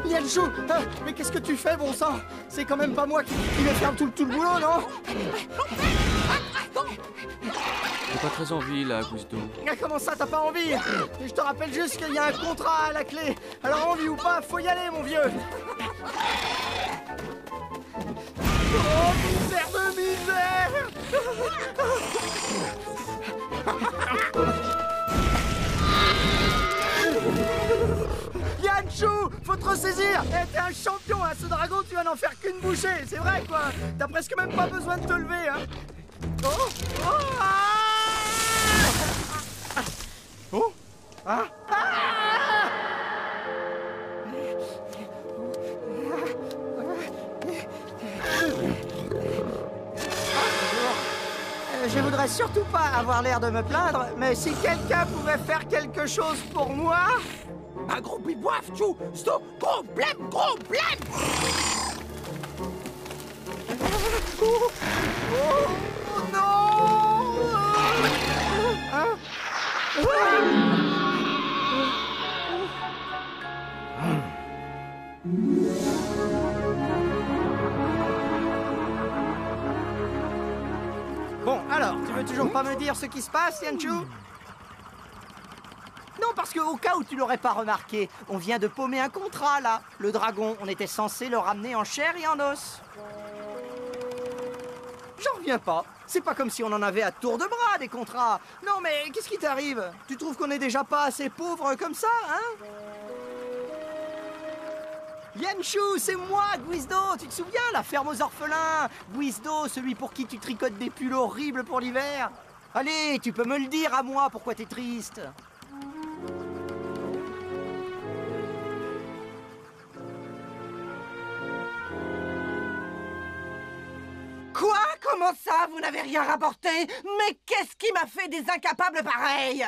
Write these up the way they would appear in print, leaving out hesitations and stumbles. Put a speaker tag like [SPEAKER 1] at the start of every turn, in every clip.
[SPEAKER 1] Yanchou, mais qu'est-ce que tu fais, bon sang? C'est quand même pas moi qui vais faire tout le boulot, non?
[SPEAKER 2] J'ai pas très envie là, Guisto.
[SPEAKER 1] Comment ça, t'as pas envie? Je te rappelle juste qu'il y a un contrat à la clé. Alors envie ou pas, faut y aller, mon vieux. Oh, misère de misère! Yanchou, faut te ressaisir! T'es un champion, hein, ce dragon, tu vas n'en faire qu'une bouchée, c'est vrai, quoi! T'as presque même pas besoin de te lever, hein! Oh! Oh! Ah! Oh! Ah! Ah! Je voudrais surtout pas avoir l'air de me plaindre, mais si quelqu'un pouvait faire quelque chose pour moi...
[SPEAKER 3] Un gros bibouaf, Chou! Stop! Problème!
[SPEAKER 1] Oh non! Hein? Bon, alors, tu veux toujours pas me dire ce qui se passe, Yanchou? Non, parce qu'au cas où tu l'aurais pas remarqué, on vient de paumer un contrat, là. Le dragon, on était censé le ramener en chair et en os. J'en reviens pas. C'est pas comme si on en avait à tour de bras, des contrats. Non, mais qu'est-ce qui t'arrive? Tu trouves qu'on est déjà pas assez pauvres comme ça, hein? Yanchou, c'est moi, Guisdo. Tu te souviens, la ferme aux orphelins? Guisdo, celui pour qui tu tricotes des pulls horribles pour l'hiver. Allez, tu peux me le dire à moi, pourquoi t'es triste?
[SPEAKER 3] Quoi? Comment ça, vous n'avez rien rapporté? Mais qu'est-ce qui m'a fait des incapables pareils?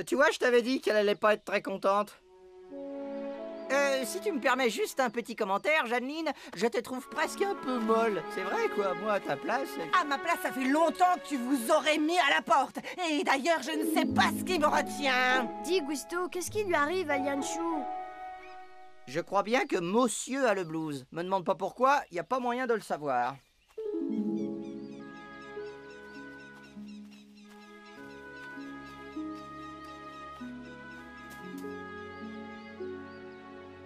[SPEAKER 1] Tu vois, je t'avais dit qu'elle allait pas être très contente. Si tu me permets juste un petit commentaire, Jeanneline, je te trouve presque un peu molle. C'est vrai, quoi, moi, à ta place...
[SPEAKER 3] À ma place, ça fait longtemps que tu vous aurais mis à la porte. Et d'ailleurs, je ne sais pas ce qui me retient.
[SPEAKER 4] Dis, Guisto, qu'est-ce qui lui arrive à Yanchou?
[SPEAKER 1] Je crois bien que Monsieur a le blues. Me demande pas pourquoi, y a pas moyen de le savoir.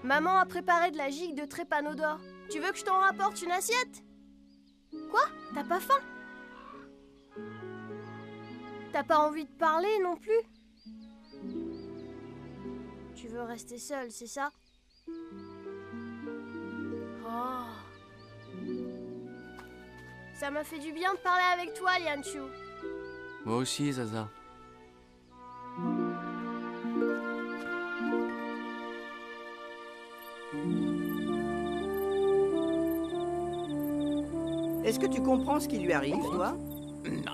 [SPEAKER 4] Maman a préparé de la gigue de trépanodore. Tu veux que je t'en rapporte une assiette? Quoi? T'as pas faim? T'as pas envie de parler non plus? Tu veux rester seule, c'est ça? Oh. Ça m'a fait du bien de parler avec toi, Yanchou.
[SPEAKER 2] Moi aussi, Zaza.
[SPEAKER 1] Est-ce que tu comprends ce qui lui arrive, toi?
[SPEAKER 3] Non.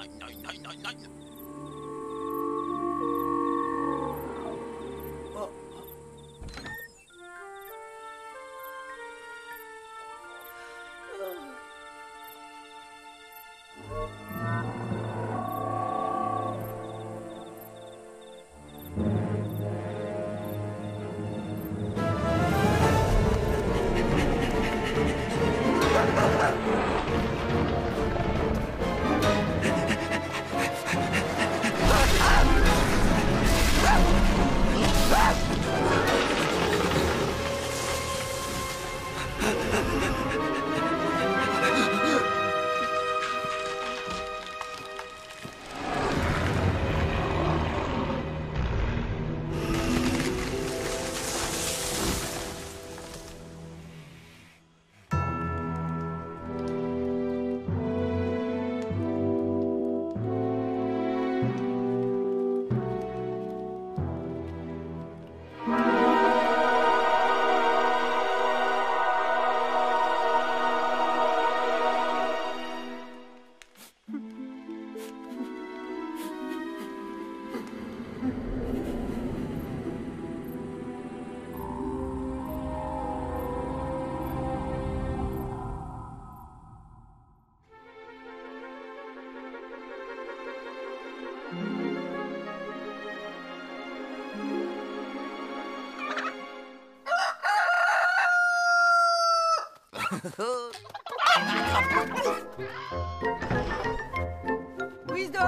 [SPEAKER 3] Guizdo,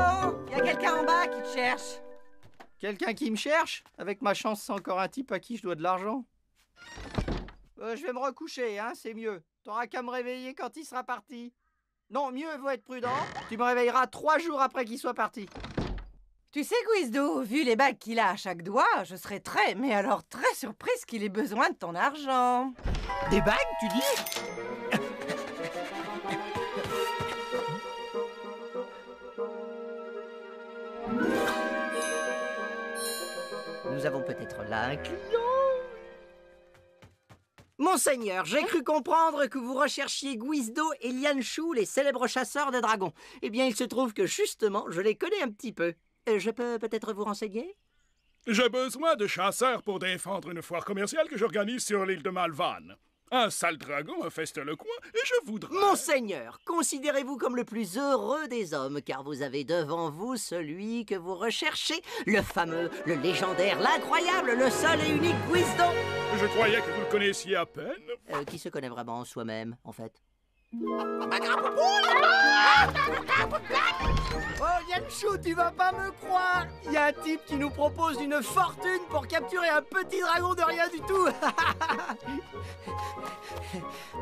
[SPEAKER 3] y a quelqu'un en bas qui te cherche.
[SPEAKER 1] Quelqu'un qui me cherche? Avec ma chance, c'est encore un type à qui je dois de l'argent. Je vais me recoucher, hein, c'est mieux. T'auras qu'à me réveiller quand il sera parti. Non, mieux vaut être prudent. Tu me réveilleras 3 jours après qu'il soit parti.
[SPEAKER 3] Tu sais, Guizdo, vu les bagues qu'il a à chaque doigt, je serais mais alors très surprise qu'il ait besoin de ton argent.
[SPEAKER 1] Des bagues, tu dis? Nous avons peut-être là un client. Monseigneur, j'ai cru comprendre que vous recherchiez Guizdo et Lianshu, les célèbres chasseurs de dragons. Eh bien, il se trouve que justement, je les connais un petit peu. Je peux peut-être vous renseigner?
[SPEAKER 5] J'ai besoin de chasseurs pour défendre une foire commerciale que j'organise sur l'île de Malvan. Un sale dragon infeste le coin et je voudrais...
[SPEAKER 1] Monseigneur, considérez-vous comme le plus heureux des hommes, car vous avez devant vous celui que vous recherchez, le fameux, le légendaire, l'incroyable, le seul et unique Guizdo.
[SPEAKER 5] Je croyais que vous le connaissiez à peine.
[SPEAKER 1] Qui se connaît vraiment en soi-même, en fait? Oh, Lianshu, tu vas pas me croire! Il y a un type qui nous propose une fortune pour capturer un petit dragon de rien du tout!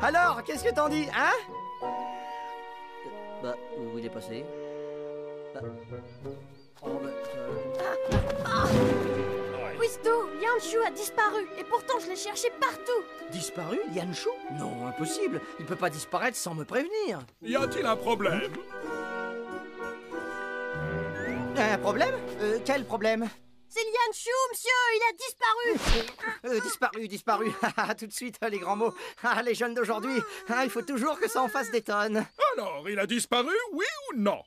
[SPEAKER 1] Alors, qu'est-ce que t'en dis, hein? Où il est passé?
[SPEAKER 4] Guizdo, Lianshu a disparu, et pourtant je l'ai cherché partout.
[SPEAKER 1] Disparu, Lianshu? Non, impossible. Il peut pas disparaître sans me prévenir.
[SPEAKER 5] Y a-t-il un problème?
[SPEAKER 1] Un problème? Quel problème?
[SPEAKER 4] C'est Lianshu, monsieur, il a disparu.
[SPEAKER 1] Disparu. Tout de suite, les grands mots. Les jeunes d'aujourd'hui, il faut toujours que ça en fasse des tonnes.
[SPEAKER 5] Alors, il a disparu, oui ou non?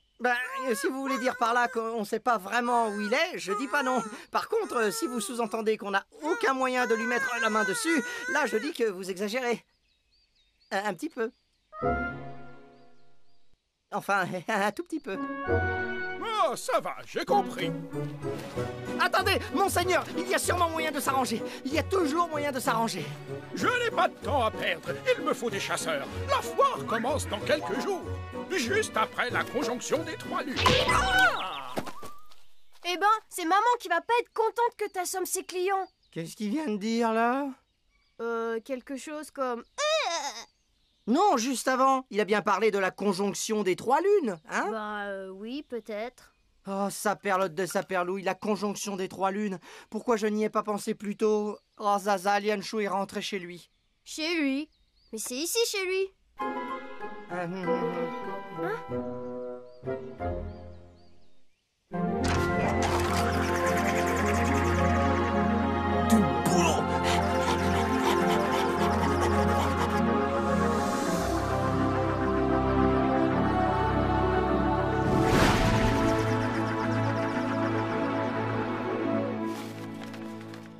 [SPEAKER 1] Si vous voulez dire par là qu'on sait pas vraiment où il est, je dis pas non. Par contre, si vous sous-entendez qu'on n'a aucun moyen de lui mettre la main dessus, là je dis que vous exagérez. Un petit peu. Enfin, un tout petit peu.
[SPEAKER 5] Oh, ça va, j'ai compris.
[SPEAKER 1] Attendez, monseigneur, il y a sûrement moyen de s'arranger. Il y a toujours moyen de s'arranger.
[SPEAKER 5] Je n'ai pas de temps à perdre. Il me faut des chasseurs. La foire commence dans quelques jours. Juste après la conjonction des 3 lunes.
[SPEAKER 4] Eh ben, c'est maman qui va pas être contente que t'assommes ses clients.
[SPEAKER 1] Qu'est-ce qu'il vient de dire, là?
[SPEAKER 4] Quelque chose comme...
[SPEAKER 1] Non, juste avant, il a bien parlé de la conjonction des 3 lunes, hein?
[SPEAKER 4] Oui, peut-être.
[SPEAKER 1] Oh, saperlotte de saperlouille, la conjonction des 3 lunes. Pourquoi je n'y ai pas pensé plus tôt? Oh, Zaza, Lianshu est rentré chez lui.
[SPEAKER 4] Chez lui? Mais c'est ici, chez lui.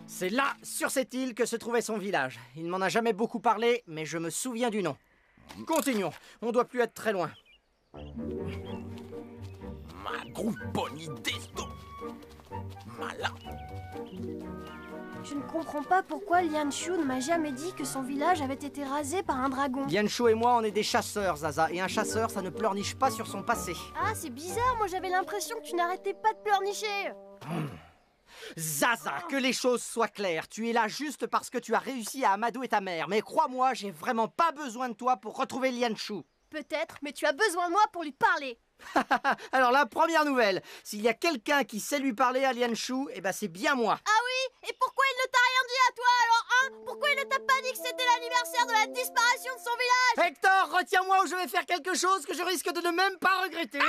[SPEAKER 1] C'est là, sur cette île, que se trouvait son village. Il ne m'en a jamais beaucoup parlé, mais je me souviens du nom. Continuons, on doit plus être très loin.
[SPEAKER 6] Ma grosse bonne idée, malin.
[SPEAKER 4] Je ne comprends pas pourquoi Lianshu ne m'a jamais dit que son village avait été rasé par un dragon.
[SPEAKER 1] Lianshu et moi, on est des chasseurs, Zaza, et un chasseur, ça ne pleurniche pas sur son passé.
[SPEAKER 4] Ah, c'est bizarre, moi j'avais l'impression que tu n'arrêtais pas de pleurnicher.
[SPEAKER 1] Zaza, que les choses soient claires. Tu es là juste parce que tu as réussi à amadouer ta mère. Mais crois-moi, j'ai vraiment pas besoin de toi pour retrouver Lianshu.
[SPEAKER 4] Peut-être, mais tu as besoin de moi pour lui parler.
[SPEAKER 1] Alors la première nouvelle, s'il y a quelqu'un qui sait lui parler à Lianshu, eh ben c'est bien moi.
[SPEAKER 4] Ah oui? Et pourquoi il ne t'a rien dit à toi alors, hein? Pourquoi il ne t'a pas dit que c'était l'anniversaire de la disparition de son village?
[SPEAKER 1] Hector, retiens-moi ou je vais faire quelque chose que je risque de ne même pas regretter.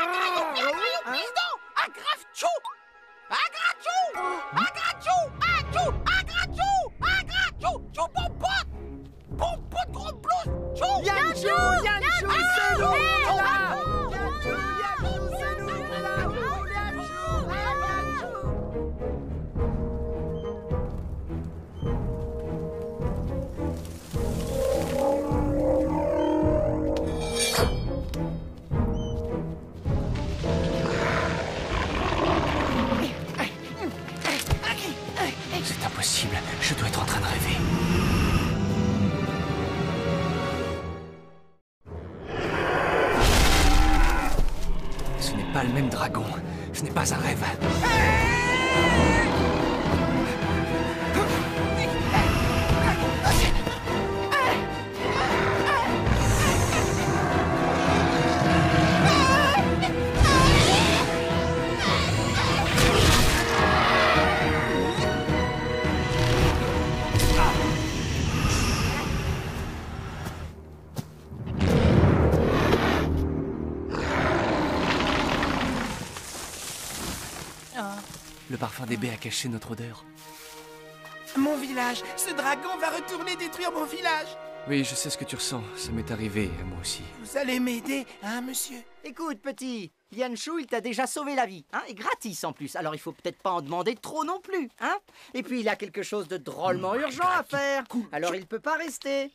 [SPEAKER 1] Lianshu, Lianshu, c'est nous, c'est là. Lianshu, c'est nous, c'est là.
[SPEAKER 6] C'est impossible, je dois être en train de rêver.
[SPEAKER 2] même dragon. Ce n'est pas un rêve. Le parfum des baies a caché notre odeur.
[SPEAKER 7] Mon village! Ce dragon va retourner détruire mon village!
[SPEAKER 2] Oui, je sais ce que tu ressens. Ça m'est arrivé, à moi aussi.
[SPEAKER 7] Vous allez m'aider, hein, monsieur?
[SPEAKER 1] Écoute, petit, Lianshu, il t'a déjà sauvé la vie, hein, et gratis en plus. Alors il faut peut-être pas en demander trop non plus, hein. Et puis il a quelque chose de drôlement urgent à faire. Alors il peut pas rester.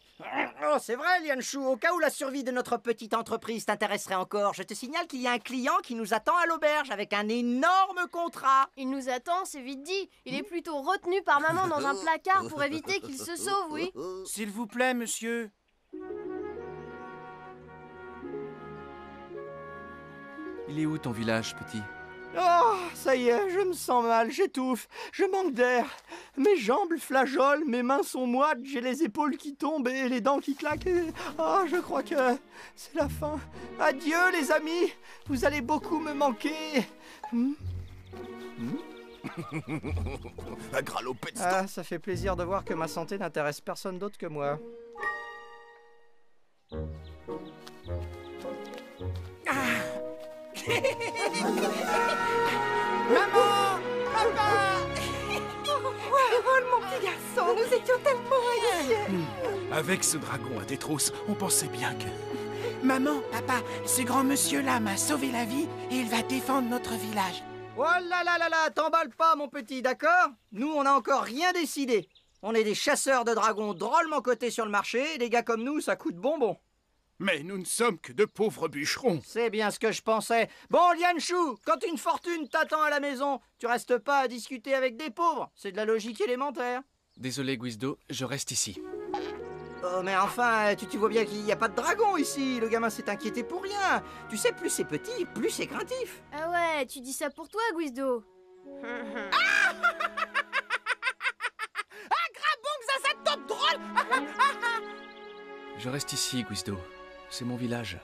[SPEAKER 1] Oh, c'est vrai, Lianshu, au cas où la survie de notre petite entreprise t'intéresserait encore, je te signale qu'il y a un client qui nous attend à l'auberge avec un énorme contrat.
[SPEAKER 4] Il nous attend, c'est vite dit. Il est plutôt retenu par maman dans un placard pour éviter qu'il se sauve, oui.
[SPEAKER 7] S'il vous plaît, monsieur.
[SPEAKER 2] Il est où ton village, petit?
[SPEAKER 1] Oh, ça y est, je me sens mal, j'étouffe, je manque d'air. Mes jambes flageolent, mes mains sont moites, j'ai les épaules qui tombent et les dents qui claquent. Ah, je crois que c'est la fin. Adieu, les amis, vous allez beaucoup me manquer. Ah, ça fait plaisir de voir que ma santé n'intéresse personne d'autre que moi.
[SPEAKER 7] Maman! Papa!
[SPEAKER 3] Oh, mon petit garçon, nous étions tellement inquiets.
[SPEAKER 5] Avec ce dragon à tes trousses, on pensait bien que...
[SPEAKER 7] Maman, papa, ce grand monsieur-là m'a sauvé la vie et il va défendre notre village.
[SPEAKER 1] Oh là là là là, t'emballe pas, mon petit, d'accord? Nous, on n'a encore rien décidé. On est des chasseurs de dragons drôlement cotés sur le marché, et des gars comme nous, ça coûte bonbon.
[SPEAKER 5] Mais nous ne sommes que de pauvres bûcherons.
[SPEAKER 1] C'est bien ce que je pensais. Bon, Lianshu, quand une fortune t'attend à la maison, tu restes pas à discuter avec des pauvres. C'est de la logique élémentaire.
[SPEAKER 2] Désolé, Guizdo, je reste ici.
[SPEAKER 1] Oh, mais enfin, tu vois bien qu'il n'y a pas de dragon ici. Le gamin s'est inquiété pour rien. Tu sais, plus c'est petit, plus c'est craintif.
[SPEAKER 4] Ah ouais, tu dis ça pour toi, Guizdo.
[SPEAKER 2] Je reste ici, Guizdo. C'est mon village.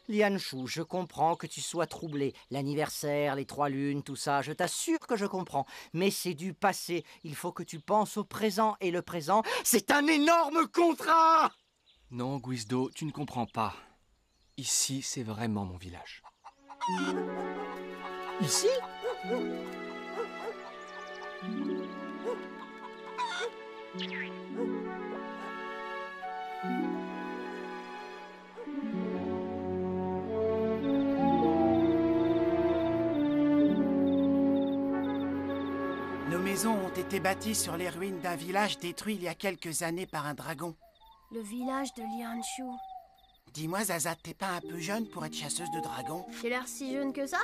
[SPEAKER 1] Lianshu, je comprends que tu sois troublé. L'anniversaire, les 3 lunes, tout ça, je t'assure que je comprends. Mais c'est du passé. Il faut que tu penses au présent. Et le présent, c'est un énorme contrat!
[SPEAKER 2] Non, Guizdo, tu ne comprends pas. Ici, c'est vraiment mon village.
[SPEAKER 1] Ici?
[SPEAKER 7] Nos maisons ont été bâties sur les ruines d'un village détruit il y a quelques années par un dragon.
[SPEAKER 4] Le village de Lianshu.
[SPEAKER 7] Dis-moi, Zaza, t'es pas un peu jeune pour être chasseuse de dragons?
[SPEAKER 4] J'ai l'air si jeune que ça?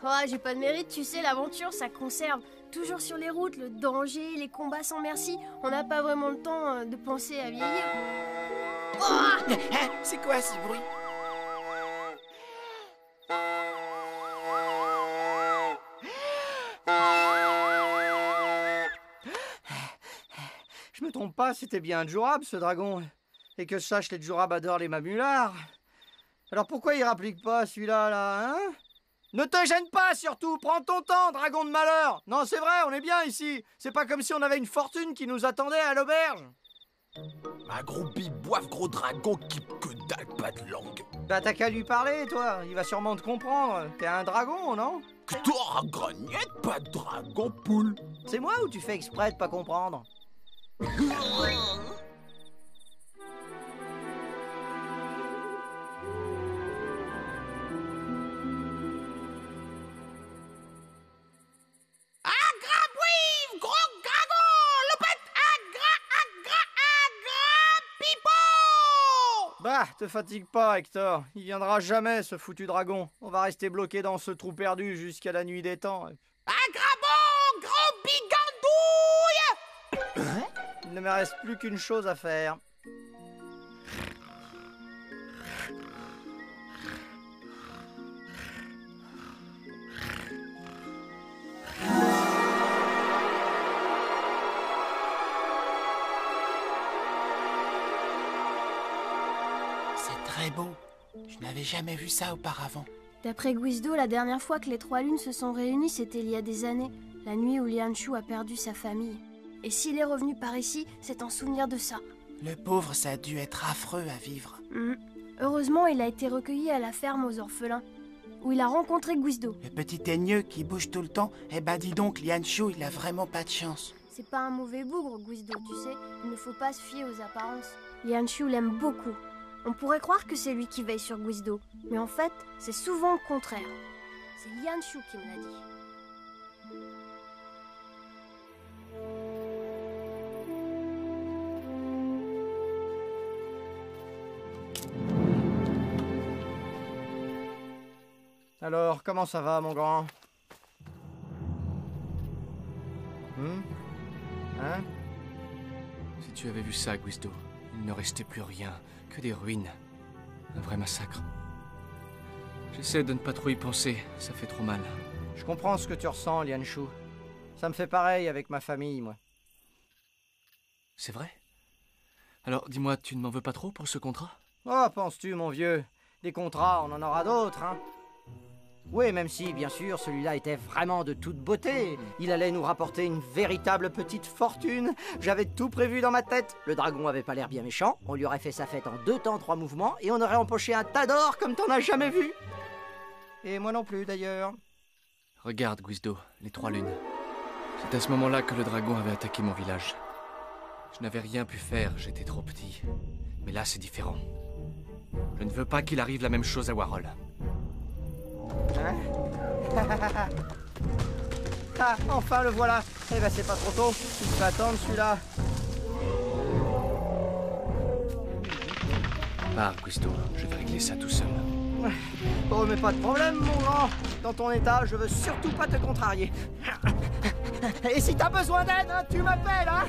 [SPEAKER 4] Oh, j'ai pas de mérite, tu sais, l'aventure, ça conserve. Toujours sur les routes, le danger, les combats sans merci. On n'a pas vraiment le temps de penser à vieillir. Oh!
[SPEAKER 7] C'est quoi ce bruit?
[SPEAKER 1] Je me trompe pas, c'était bien un Djurab, ce dragon. Et que je sache, les Djurab adorent les mamulards. Alors pourquoi il rapplique pas celui-là, là, hein? Ne te gêne pas, surtout, prends ton temps, dragon de malheur. Non, c'est vrai, on est bien ici. C'est pas comme si on avait une fortune qui nous attendait à l'auberge.
[SPEAKER 6] Un gros biboif, gros dragon qui que dalle, pas de langue.
[SPEAKER 1] Bah t'as qu'à lui parler, toi. Il va sûrement te comprendre. T'es un dragon, non?
[SPEAKER 6] Que toi, grognette, pas de dragon, poule.
[SPEAKER 1] C'est moi ou tu fais exprès de pas comprendre? Bah, te fatigue pas, Hector. Il viendra jamais, ce foutu dragon. On va rester bloqué dans ce trou perdu jusqu'à la nuit des temps. Il ne me reste plus qu'une chose à faire.
[SPEAKER 7] Je n'avais jamais vu ça auparavant.
[SPEAKER 4] D'après Guizdo, la dernière fois que les trois lunes se sont réunies, c'était il y a des années, la nuit où Lianshu a perdu sa famille. Et s'il est revenu par ici, c'est en souvenir de ça.
[SPEAKER 7] Le pauvre, ça a dû être affreux à vivre.
[SPEAKER 4] Heureusement, il a été recueilli à la ferme aux orphelins, où il a rencontré Guizdo.
[SPEAKER 7] Le petit teigneux qui bouge tout le temps, eh ben dis donc, Lianshu, il a vraiment pas de chance.
[SPEAKER 4] C'est pas un mauvais bougre, Guizdo, tu sais. Il ne faut pas se fier aux apparences. Lianshu l'aime beaucoup. On pourrait croire que c'est lui qui veille sur Guizdo, mais en fait, c'est souvent le contraire. C'est Lianshu qui me l'a dit.
[SPEAKER 1] Alors, comment ça va, mon grand? Hein?
[SPEAKER 2] Si tu avais vu ça, Guizdo, il ne restait plus rien, que des ruines. Un vrai massacre. J'essaie de ne pas trop y penser, ça fait trop mal.
[SPEAKER 1] Je comprends ce que tu ressens, Lianshu. Ça me fait pareil avec ma famille, moi.
[SPEAKER 2] C'est vrai? Alors, dis-moi, tu ne m'en veux pas trop pour ce contrat?
[SPEAKER 1] Oh, penses-tu, mon vieux? Des contrats, on en aura d'autres, hein? Oui, même si, bien sûr, celui-là était vraiment de toute beauté. Il allait nous rapporter une véritable petite fortune. J'avais tout prévu dans ma tête. Le dragon avait pas l'air bien méchant. On lui aurait fait sa fête en 2 temps, 3 mouvements, et on aurait empoché un tas d'or comme t'en as jamais vu. Et moi non plus, d'ailleurs.
[SPEAKER 2] Regarde, Guizdo, les 3 lunes. C'est à ce moment-là que le dragon avait attaqué mon village. Je n'avais rien pu faire, j'étais trop petit. Mais là, c'est différent. Je ne veux pas qu'il arrive la même chose à Warhol.
[SPEAKER 1] Hein? Ah, enfin le voilà. Eh ben c'est pas trop tôt. Il peut attendre celui-là.
[SPEAKER 2] Pars, Guizdo, je vais régler ça tout seul.
[SPEAKER 1] Oh mais pas de problème, mon grand. Dans ton état, je veux surtout pas te contrarier. Et si t'as besoin d'aide, hein, tu m'appelles, hein?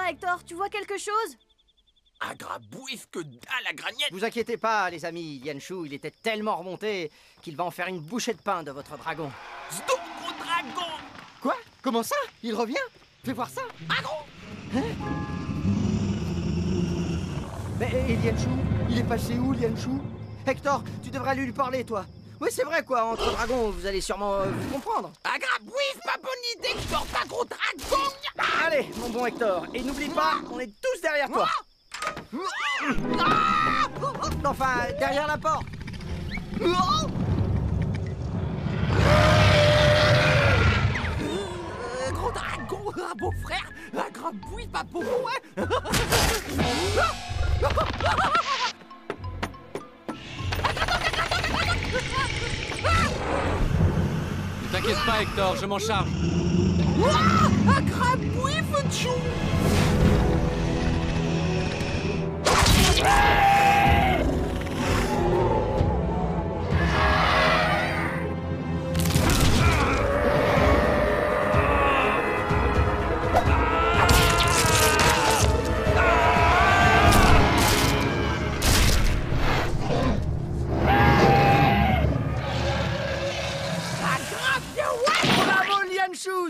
[SPEAKER 4] Hector, tu vois quelque chose?
[SPEAKER 6] Un grabouif que dalle à gragnette.
[SPEAKER 1] Vous inquiétez pas, les amis. Lianshu, il était tellement remonté qu'il va en faire une bouchée de pain de votre dragon.
[SPEAKER 6] Zdo, gros dragon.
[SPEAKER 1] Quoi? Comment ça? Il revient? Fais voir ça.
[SPEAKER 6] Ah gros.
[SPEAKER 1] Hein? Mais et Lianshu? Il est passé où, Lianshu? Hector, tu devrais aller lui parler, toi. Oui, c'est vrai, quoi. Entre dragons, vous allez sûrement vous comprendre.
[SPEAKER 6] Un grabouif, pas bonne idée, Hector, pas gros dragon.
[SPEAKER 1] Allez, mon bon Hector. Et n'oublie pas, on est tous derrière toi. Enfin, derrière la porte.
[SPEAKER 6] Gros dragon, un beau frère, un grabouif, pas beau, ouais.
[SPEAKER 2] Ne t'inquiète pas, Hector, je m'en charge.
[SPEAKER 6] Un grabouif, tchou.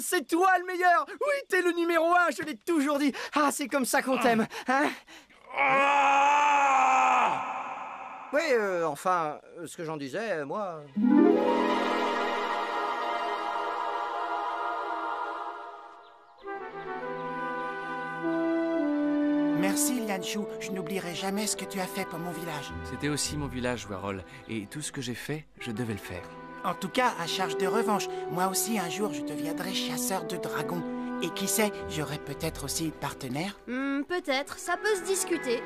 [SPEAKER 1] C'est toi le meilleur! Oui, t'es le numéro 1, je l'ai toujours dit! Ah, c'est comme ça qu'on t'aime, hein? Oui, enfin, ce que j'en disais, moi...
[SPEAKER 7] Merci, Lianshu. Je n'oublierai jamais ce que tu as fait pour mon village.
[SPEAKER 2] C'était aussi mon village, Warhol, et tout ce que j'ai fait, je devais le faire.
[SPEAKER 7] En tout cas, à charge de revanche, moi aussi, un jour, je deviendrai chasseur de dragons. Et qui sait, j'aurai peut-être aussi partenaire.
[SPEAKER 4] Peut-être, ça peut se discuter.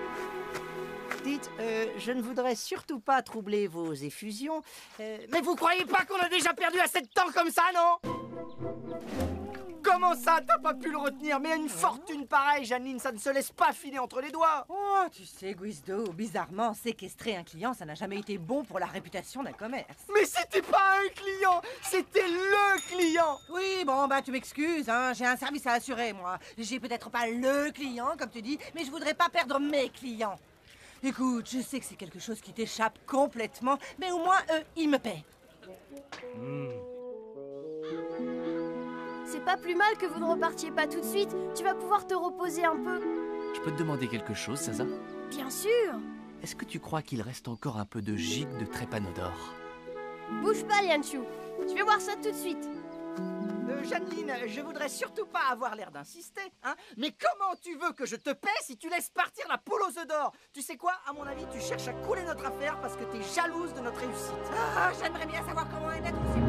[SPEAKER 1] Dites, je ne voudrais surtout pas troubler vos effusions, mais vous croyez pas qu'on a déjà perdu assez de temps comme ça, non? Comment ça, t'as pas pu le retenir? Mais une fortune pareille, Janine, ça ne se laisse pas filer entre les doigts.
[SPEAKER 3] Oh, tu sais, Guizdo, bizarrement, séquestrer un client, ça n'a jamais été bon pour la réputation d'un commerce.
[SPEAKER 1] Mais c'était pas un client, c'était le client.
[SPEAKER 3] Oui, bon, bah tu m'excuses, hein, j'ai un service à assurer, moi. J'ai peut-être pas le client, comme tu dis, mais je voudrais pas perdre mes clients. Écoute, je sais que c'est quelque chose qui t'échappe complètement, mais au moins, eux, ils me paient.
[SPEAKER 4] C'est pas plus mal que vous ne repartiez pas tout de suite. Tu vas pouvoir te reposer un peu.
[SPEAKER 2] Je peux te demander quelque chose, Zaza?
[SPEAKER 4] Bien sûr.
[SPEAKER 2] Est-ce que tu crois qu'il reste encore un peu de gigue de trépanodore?
[SPEAKER 4] Bouge pas, Lianshu. Je vais voir ça tout de suite.
[SPEAKER 1] Janine, je voudrais surtout pas avoir l'air d'insister, hein, mais comment tu veux que je te paie si tu laisses partir la poule aux œufs d'or? Tu sais quoi, à mon avis, tu cherches à couler notre affaire parce que t'es jalouse de notre réussite.
[SPEAKER 3] Ah, j'aimerais bien savoir comment elle est aussi.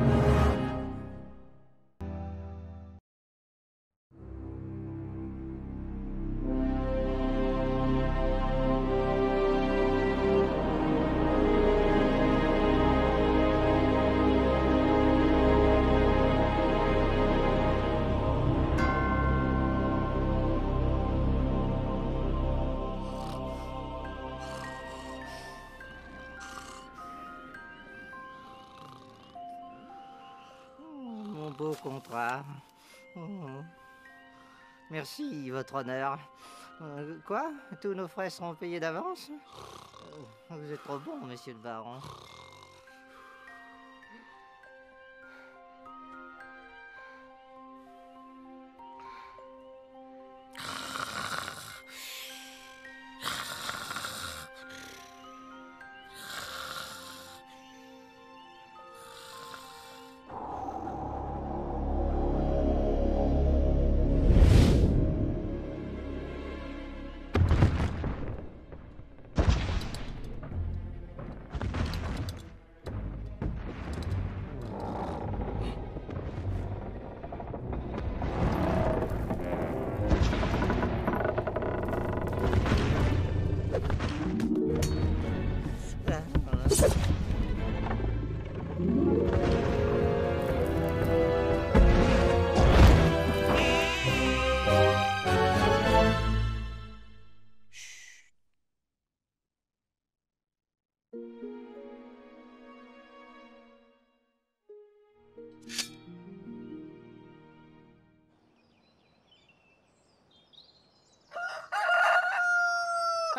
[SPEAKER 1] Mon beau contrat. Merci, votre honneur. Quoi? Tous nos frais seront payés d'avance? Vous êtes trop bon, monsieur le baron.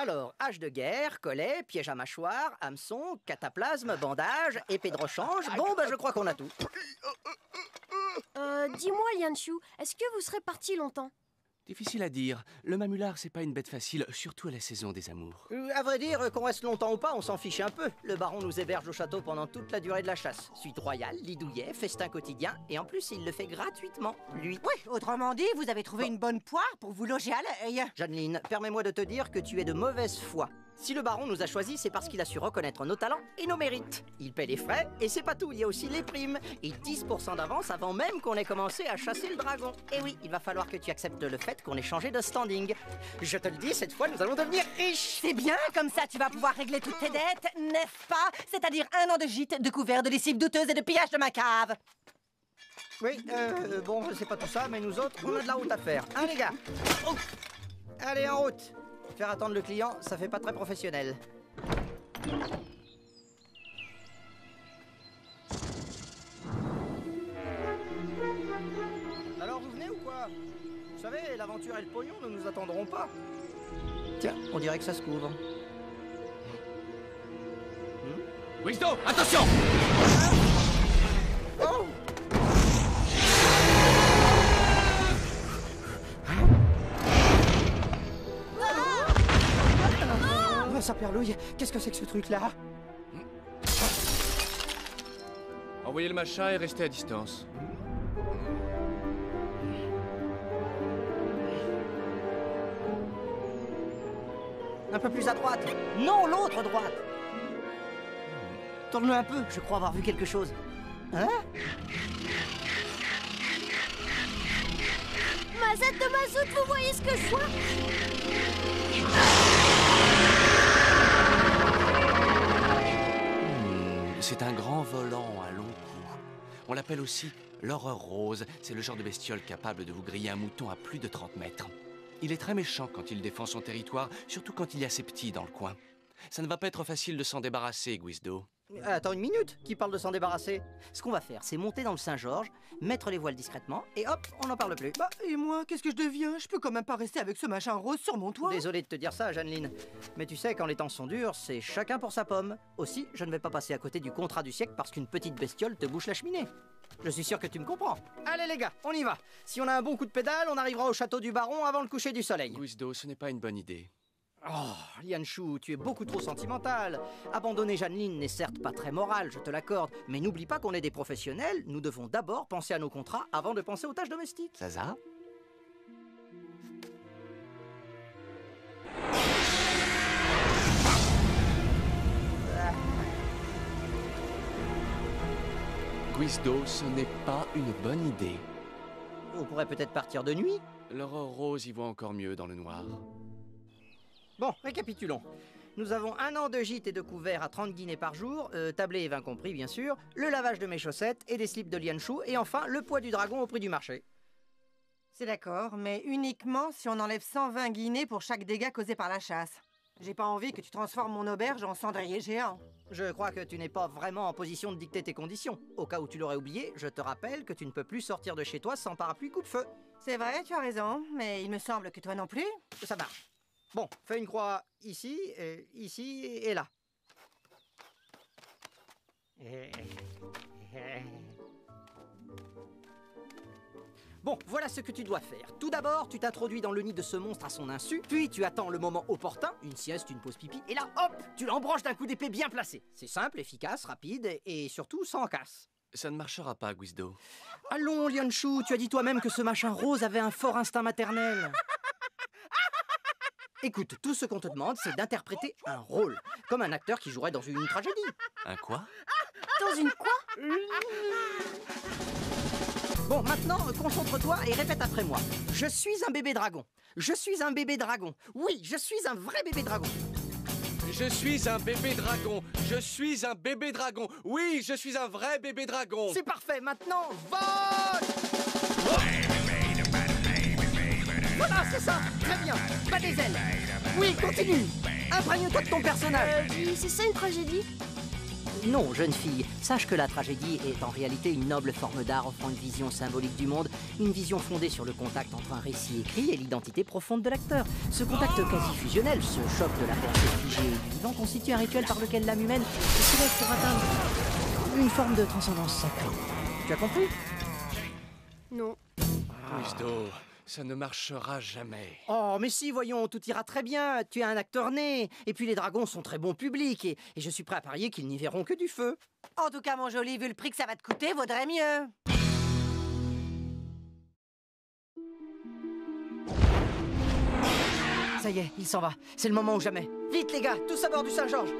[SPEAKER 1] Alors, hache de guerre, collet, piège à mâchoire, hameçon, cataplasme, bandage, épée de rechange. Bon, bah je crois qu'on a tout.
[SPEAKER 4] Dis-moi, Lianshu, est-ce que vous serez parti longtemps?
[SPEAKER 2] Difficile à dire. Le mamulard, c'est pas une bête facile, surtout à la saison des amours.
[SPEAKER 1] À vrai dire, qu'on reste longtemps ou pas, on s'en fiche un peu. Le baron nous héberge au château pendant toute la durée de la chasse. Suite royale, lit douillet, festin quotidien, et en plus, il le fait gratuitement, lui.
[SPEAKER 3] Oui, autrement dit, vous avez trouvé une bonne poire pour vous loger à l'œil.
[SPEAKER 1] Jeanneline, permets-moi de te dire que tu es de mauvaise foi. Si le baron nous a choisis, c'est parce qu'il a su reconnaître nos talents et nos mérites. Il paie les frais, et c'est pas tout, il y a aussi les primes. Et 10% d'avance avant même qu'on ait commencé à chasser le dragon. Et oui, il va falloir que tu acceptes le fait qu'on ait changé de standing. Je te le dis, cette fois, nous allons devenir riches.
[SPEAKER 3] C'est bien, comme ça tu vas pouvoir régler toutes tes dettes, n'est-ce pas? C'est-à-dire 1 an de gîte, de couvert, de lessive douteuse et de pillage de ma cave.
[SPEAKER 1] Oui, bon, c'est pas tout ça, mais nous autres, on a de la route à faire. Hein, les gars? Oh. Allez, en route. Faire attendre le client, ça fait pas très professionnel. Alors, vous venez ou quoi? Vous savez, l'aventure et le pognon ne nous attendront pas. Tiens, on dirait que ça se couvre.
[SPEAKER 2] Guizdo, attention!
[SPEAKER 1] Oh! Ça perlouille. Qu'est-ce que c'est que ce truc-là?
[SPEAKER 2] Envoyez le machin et restez à distance.
[SPEAKER 1] Un peu plus à droite. Non, l'autre droite. Tourne-le un peu, je crois avoir vu quelque chose. Hein?
[SPEAKER 4] Mazette de mazout, vous voyez ce que je vois?
[SPEAKER 8] C'est un grand volant à long cou. On l'appelle aussi l'horreur rose. C'est le genre de bestiole capable de vous griller un mouton à plus de 30 mètres. Il est très méchant quand il défend son territoire, surtout quand il y a ses petits dans le coin. Ça ne va pas être facile de s'en débarrasser, Guizdo.
[SPEAKER 1] Attends une minute, qui parle de s'en débarrasser? Ce qu'on va faire, c'est monter dans le Saint-Georges, mettre les voiles discrètement, et hop, on n'en parle plus.
[SPEAKER 3] Bah, et moi, qu'est-ce que je deviens? Je peux quand même pas rester avec ce machin rose sur mon toit.
[SPEAKER 1] Désolé de te dire ça, Jeanneline. Mais tu sais, quand les temps sont durs, c'est chacun pour sa pomme. Aussi, je ne vais pas passer à côté du contrat du siècle parce qu'une petite bestiole te bouche la cheminée. Je suis sûr que tu me comprends. Allez les gars, on y va. Si on a un bon coup de pédale, on arrivera au château du baron avant le coucher du soleil.
[SPEAKER 2] Guizdo, ce n'est pas une bonne idée.
[SPEAKER 1] Oh, Lianshu, tu es beaucoup trop sentimental. Abandonner Jeanneline n'est certes pas très moral, je te l'accorde, mais n'oublie pas qu'on est des professionnels, nous devons d'abord penser à nos contrats avant de penser aux tâches domestiques.
[SPEAKER 8] Zaza?
[SPEAKER 2] Guizdo, ce n'est pas une bonne idée.
[SPEAKER 1] On pourrait peut-être partir de nuit.
[SPEAKER 2] L'aurore rose y voit encore mieux dans le noir.
[SPEAKER 1] Bon, récapitulons. Nous avons 1 an de gîte et de couvert à 30 guinées par jour, tablé et vin compris bien sûr, le lavage de mes chaussettes et des slips de Lianshu, et enfin le poids du dragon au prix du marché.
[SPEAKER 3] C'est d'accord, mais uniquement si on enlève 120 guinées pour chaque dégât causé par la chasse. J'ai pas envie que tu transformes mon auberge en cendrier géant.
[SPEAKER 1] Je crois que tu n'es pas vraiment en position de dicter tes conditions. Au cas où tu l'aurais oublié, je te rappelle que tu ne peux plus sortir de chez toi sans parapluie coup de feu.
[SPEAKER 3] C'est vrai, tu as raison, mais il me semble que toi non plus.
[SPEAKER 1] Ça marche. Bon, fais une croix ici et là. Bon, voilà ce que tu dois faire. Tout d'abord, tu t'introduis dans le nid de ce monstre à son insu, puis tu attends le moment opportun, une sieste, une pause pipi, et là, hop, tu l'embranches d'un coup d'épée bien placé. C'est simple, efficace, rapide, et surtout sans casse.
[SPEAKER 2] Ça ne marchera pas, Guizdo.
[SPEAKER 1] Allons, Lianshu, tu as dit toi-même que ce machin rose avait un fort instinct maternel. Écoute, tout ce qu'on te demande, c'est d'interpréter un rôle, comme un acteur qui jouerait dans une tragédie.
[SPEAKER 8] Un quoi?
[SPEAKER 4] Dans une quoi?
[SPEAKER 1] Bon, maintenant, concentre-toi et répète après moi. Je suis un bébé dragon. Je suis un bébé dragon. Oui, je suis un vrai bébé dragon.
[SPEAKER 2] Je suis un bébé dragon. Je suis un bébé dragon. Oui, je suis un vrai bébé dragon.
[SPEAKER 1] C'est parfait, maintenant, vole! Voilà, c'est ça. Très bien. Pas des ailes. Oui, continue. Imprègne-toi de ton personnage.
[SPEAKER 4] C'est ça une tragédie?
[SPEAKER 1] Non, jeune fille, sache que la tragédie est en réalité une noble forme d'art offrant une vision symbolique du monde, une vision fondée sur le contact entre un récit écrit et l'identité profonde de l'acteur. Ce contact quasi fusionnel, ce choc de la pensée figée et du vivant constitue un rituel par lequel l'âme humaine se soulève pour atteindre une forme de transcendance sacrée. Tu as compris?
[SPEAKER 4] Non.
[SPEAKER 2] Guizdo, ça ne marchera jamais.
[SPEAKER 1] Oh, mais si, voyons, tout ira très bien. Tu es un acteur né. Et puis les dragons sont très bons publics. Et je suis prêt à parier qu'ils n'y verront que du feu.
[SPEAKER 3] En tout cas, mon joli, vu le prix que ça va te coûter, vaudrait mieux.
[SPEAKER 1] Ça y est, il s'en va. C'est le moment ou jamais. Vite, les gars, tous à bord du Saint-Georges.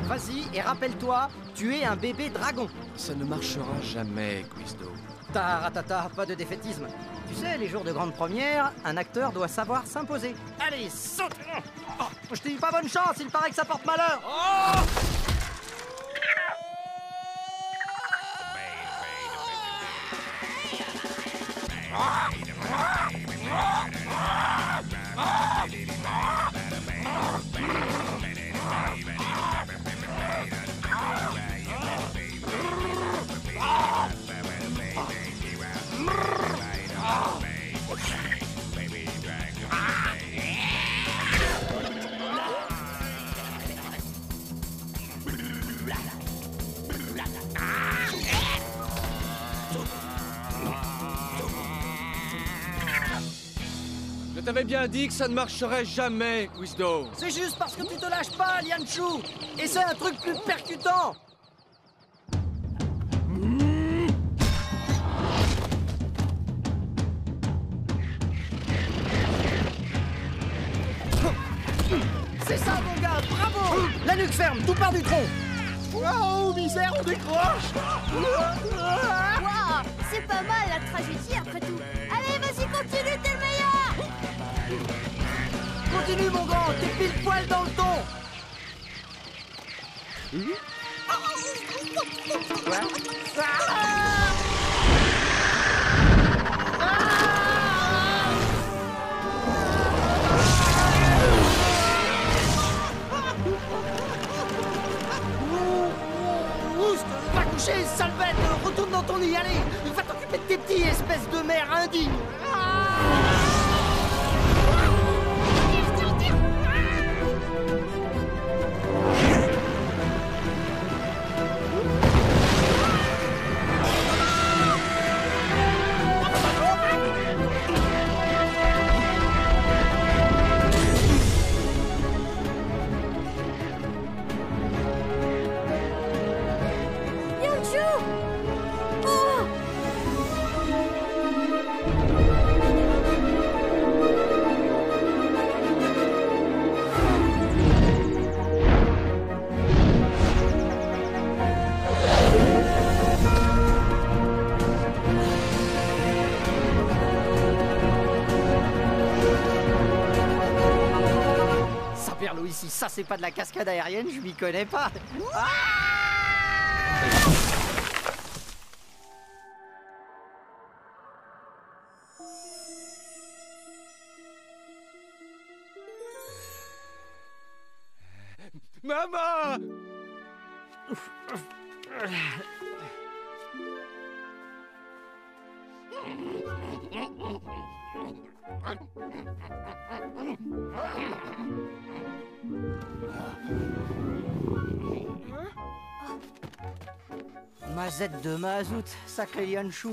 [SPEAKER 1] Vas-y et rappelle-toi, tu es un bébé dragon.
[SPEAKER 2] Ça ne marchera jamais, Guizdo.
[SPEAKER 1] Taratata, pas de défaitisme. Tu sais, les jours de grande première, un acteur doit savoir s'imposer. Allez, saute! Oh, je te dis pas bonne chance, il paraît que ça porte malheur.
[SPEAKER 2] Je t'avais bien dit que ça ne marcherait jamais, Guizdo.
[SPEAKER 1] C'est juste parce que tu te lâches pas, Lianshu. Et c'est un truc plus percutant. C'est ça, mon gars, bravo. La nuque ferme, tout part du tronc. Waouh, misère, on décroche.
[SPEAKER 4] Waouh, c'est pas mal la tragédie après tout. Allez, vas-y, continue, t'es le meilleur.
[SPEAKER 1] Continue, mon grand, t'es pile poil dans le ton. Va coucher, sale bête. Retourne dans ton nid, allez. Va t'occuper de tes petits, espèce de mère indigne.
[SPEAKER 4] Lianshu! Oh!
[SPEAKER 1] Saperlo ici, ça c'est pas de la cascade aérienne, je m'y connais pas. Ah!
[SPEAKER 2] Maman!
[SPEAKER 1] Mazette de mazout, sacré Lianshu.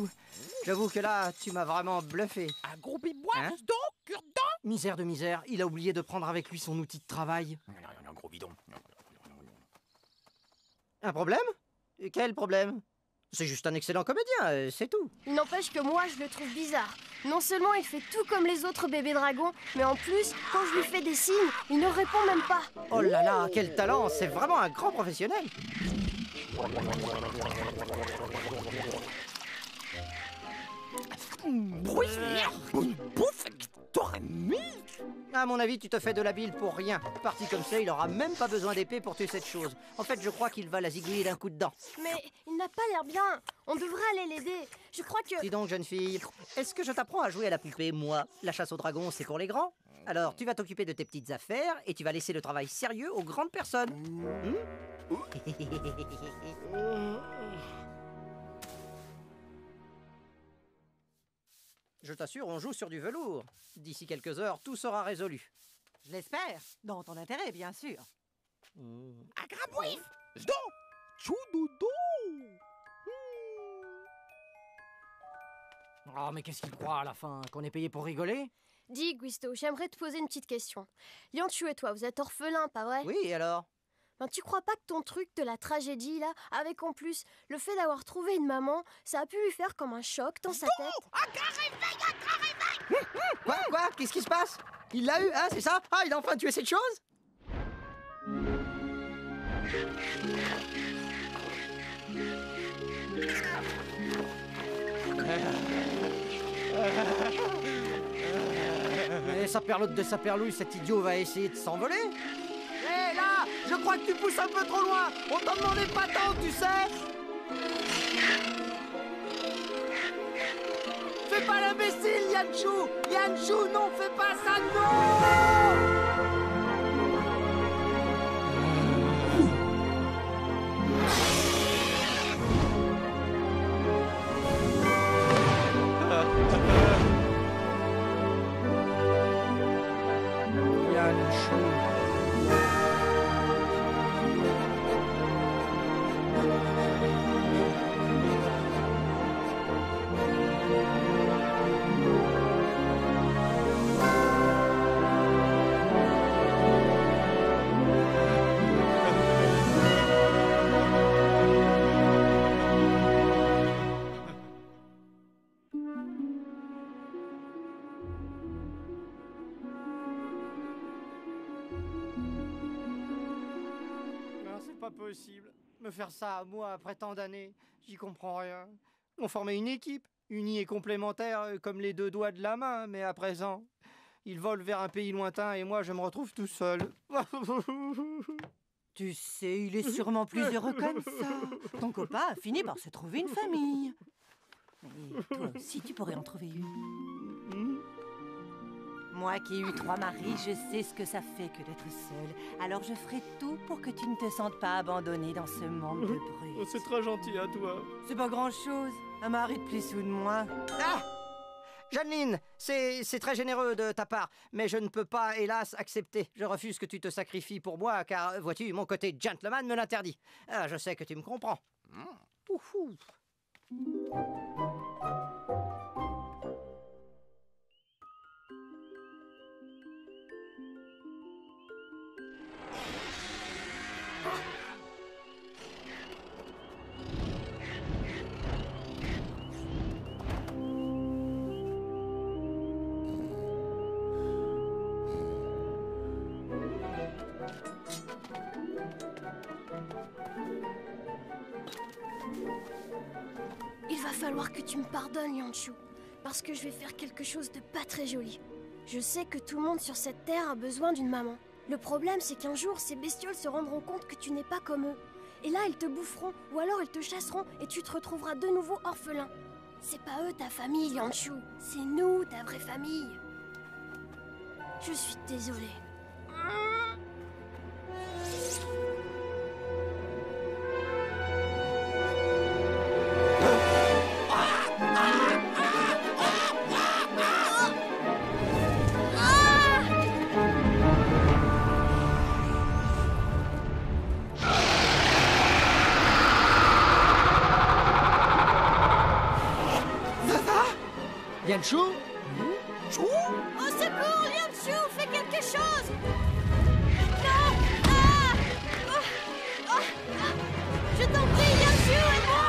[SPEAKER 1] J'avoue que là, tu m'as vraiment bluffé.
[SPEAKER 7] Un gros bibois,
[SPEAKER 1] Hein?
[SPEAKER 7] donc, cure-dent.
[SPEAKER 1] Misère de misère, il a oublié de prendre avec lui son outil de travail.
[SPEAKER 6] Un gros bidon.
[SPEAKER 1] Un problème? Quel problème? C'est juste un excellent comédien, c'est tout.
[SPEAKER 4] Il n'empêche que moi, je le trouve bizarre. Non seulement il fait tout comme les autres bébés dragons, mais en plus, quand je lui fais des signes, il ne répond même pas.
[SPEAKER 1] Oh là là, quel talent, c'est vraiment un grand professionnel.
[SPEAKER 7] Bonne bouffe qui t'aurait mis.
[SPEAKER 1] À mon avis, tu te fais de la bile pour rien. Parti comme ça, il aura même pas besoin d'épée pour tuer cette chose. En fait, je crois qu'il va la zigouiller d'un coup de dent.
[SPEAKER 4] Mais il n'a pas l'air bien. On devrait aller l'aider. Je crois que...
[SPEAKER 1] Dis donc, jeune fille, est-ce que je t'apprends à jouer à la poupée? Moi, la chasse aux dragons, c'est pour les grands. Alors, tu vas t'occuper de tes petites affaires et tu vas laisser le travail sérieux aux grandes personnes. Je t'assure, on joue sur du velours. D'ici quelques heures, tout sera résolu.
[SPEAKER 3] Je l'espère. Dans ton intérêt, bien sûr.
[SPEAKER 7] Un grabouif. Zdo. Choudoudou.
[SPEAKER 1] Oh, mais qu'est-ce qu'il croit à la fin? Qu'on est payé pour rigoler?
[SPEAKER 4] Dis, Guizdo, j'aimerais te poser une petite question. Lianshu et toi, vous êtes orphelins, pas vrai?
[SPEAKER 1] Oui, et alors?
[SPEAKER 4] Ben, tu crois pas que ton truc de la tragédie, là, avec en plus le fait d'avoir trouvé une maman, ça a pu lui faire comme un choc dans sa tête?
[SPEAKER 1] Quoi? Qu'est-ce qui se passe? Il l'a eu, hein, c'est ça? Ah, il a enfin tué cette chose? Mais saperlotte de saperlouille, cet idiot va essayer de s'envoler? Hé, là! Je crois que tu pousses un peu trop loin! On t'en demandait pas tant, tu sais! Fais pas l'imbécile!
[SPEAKER 7] Yanshu! Yanshu, non, fais pas ça, non!
[SPEAKER 1] Pas possible. Me faire ça à moi après tant d'années, j'y comprends rien. On formait une équipe, unie et complémentaire comme les deux doigts de la main, mais à présent, ils volent vers un pays lointain et moi je me retrouve tout seul.
[SPEAKER 3] Tu sais, il est sûrement plus heureux comme ça. Ton copain a fini par se trouver une famille. Et toi aussi, tu pourrais en trouver une. Moi qui ai eu 3 maris, je sais ce que ça fait que d'être seule. Alors je ferai tout pour que tu ne te sentes pas abandonnée dans ce monde de bruit.
[SPEAKER 1] C'est très gentil à toi.
[SPEAKER 3] C'est pas grand-chose. Un mari de plus ou de moins.
[SPEAKER 1] Ah! Jeanneline, c'est très généreux de ta part, mais je ne peux pas, hélas, accepter. Je refuse que tu te sacrifies pour moi, car, vois-tu, mon côté gentleman me l'interdit. Ah, je sais que tu me comprends. Ouhou.
[SPEAKER 4] Il va falloir que tu me pardonnes, Yanshu, parce que je vais faire quelque chose de pas très joli. Je sais que tout le monde sur cette terre a besoin d'une maman. Le problème, c'est qu'un jour, ces bestioles se rendront compte que tu n'es pas comme eux. Et là, ils te boufferont, ou alors ils te chasseront, et tu te retrouveras de nouveau orphelin. C'est pas eux ta famille, Yanshu. C'est nous, ta vraie famille. Je suis désolée.
[SPEAKER 1] Yanshu?
[SPEAKER 4] Au secours, Yanshu, fais quelque chose! Non! Ah! Oh! Oh! Je t'en prie, Yanshu, aide-moi!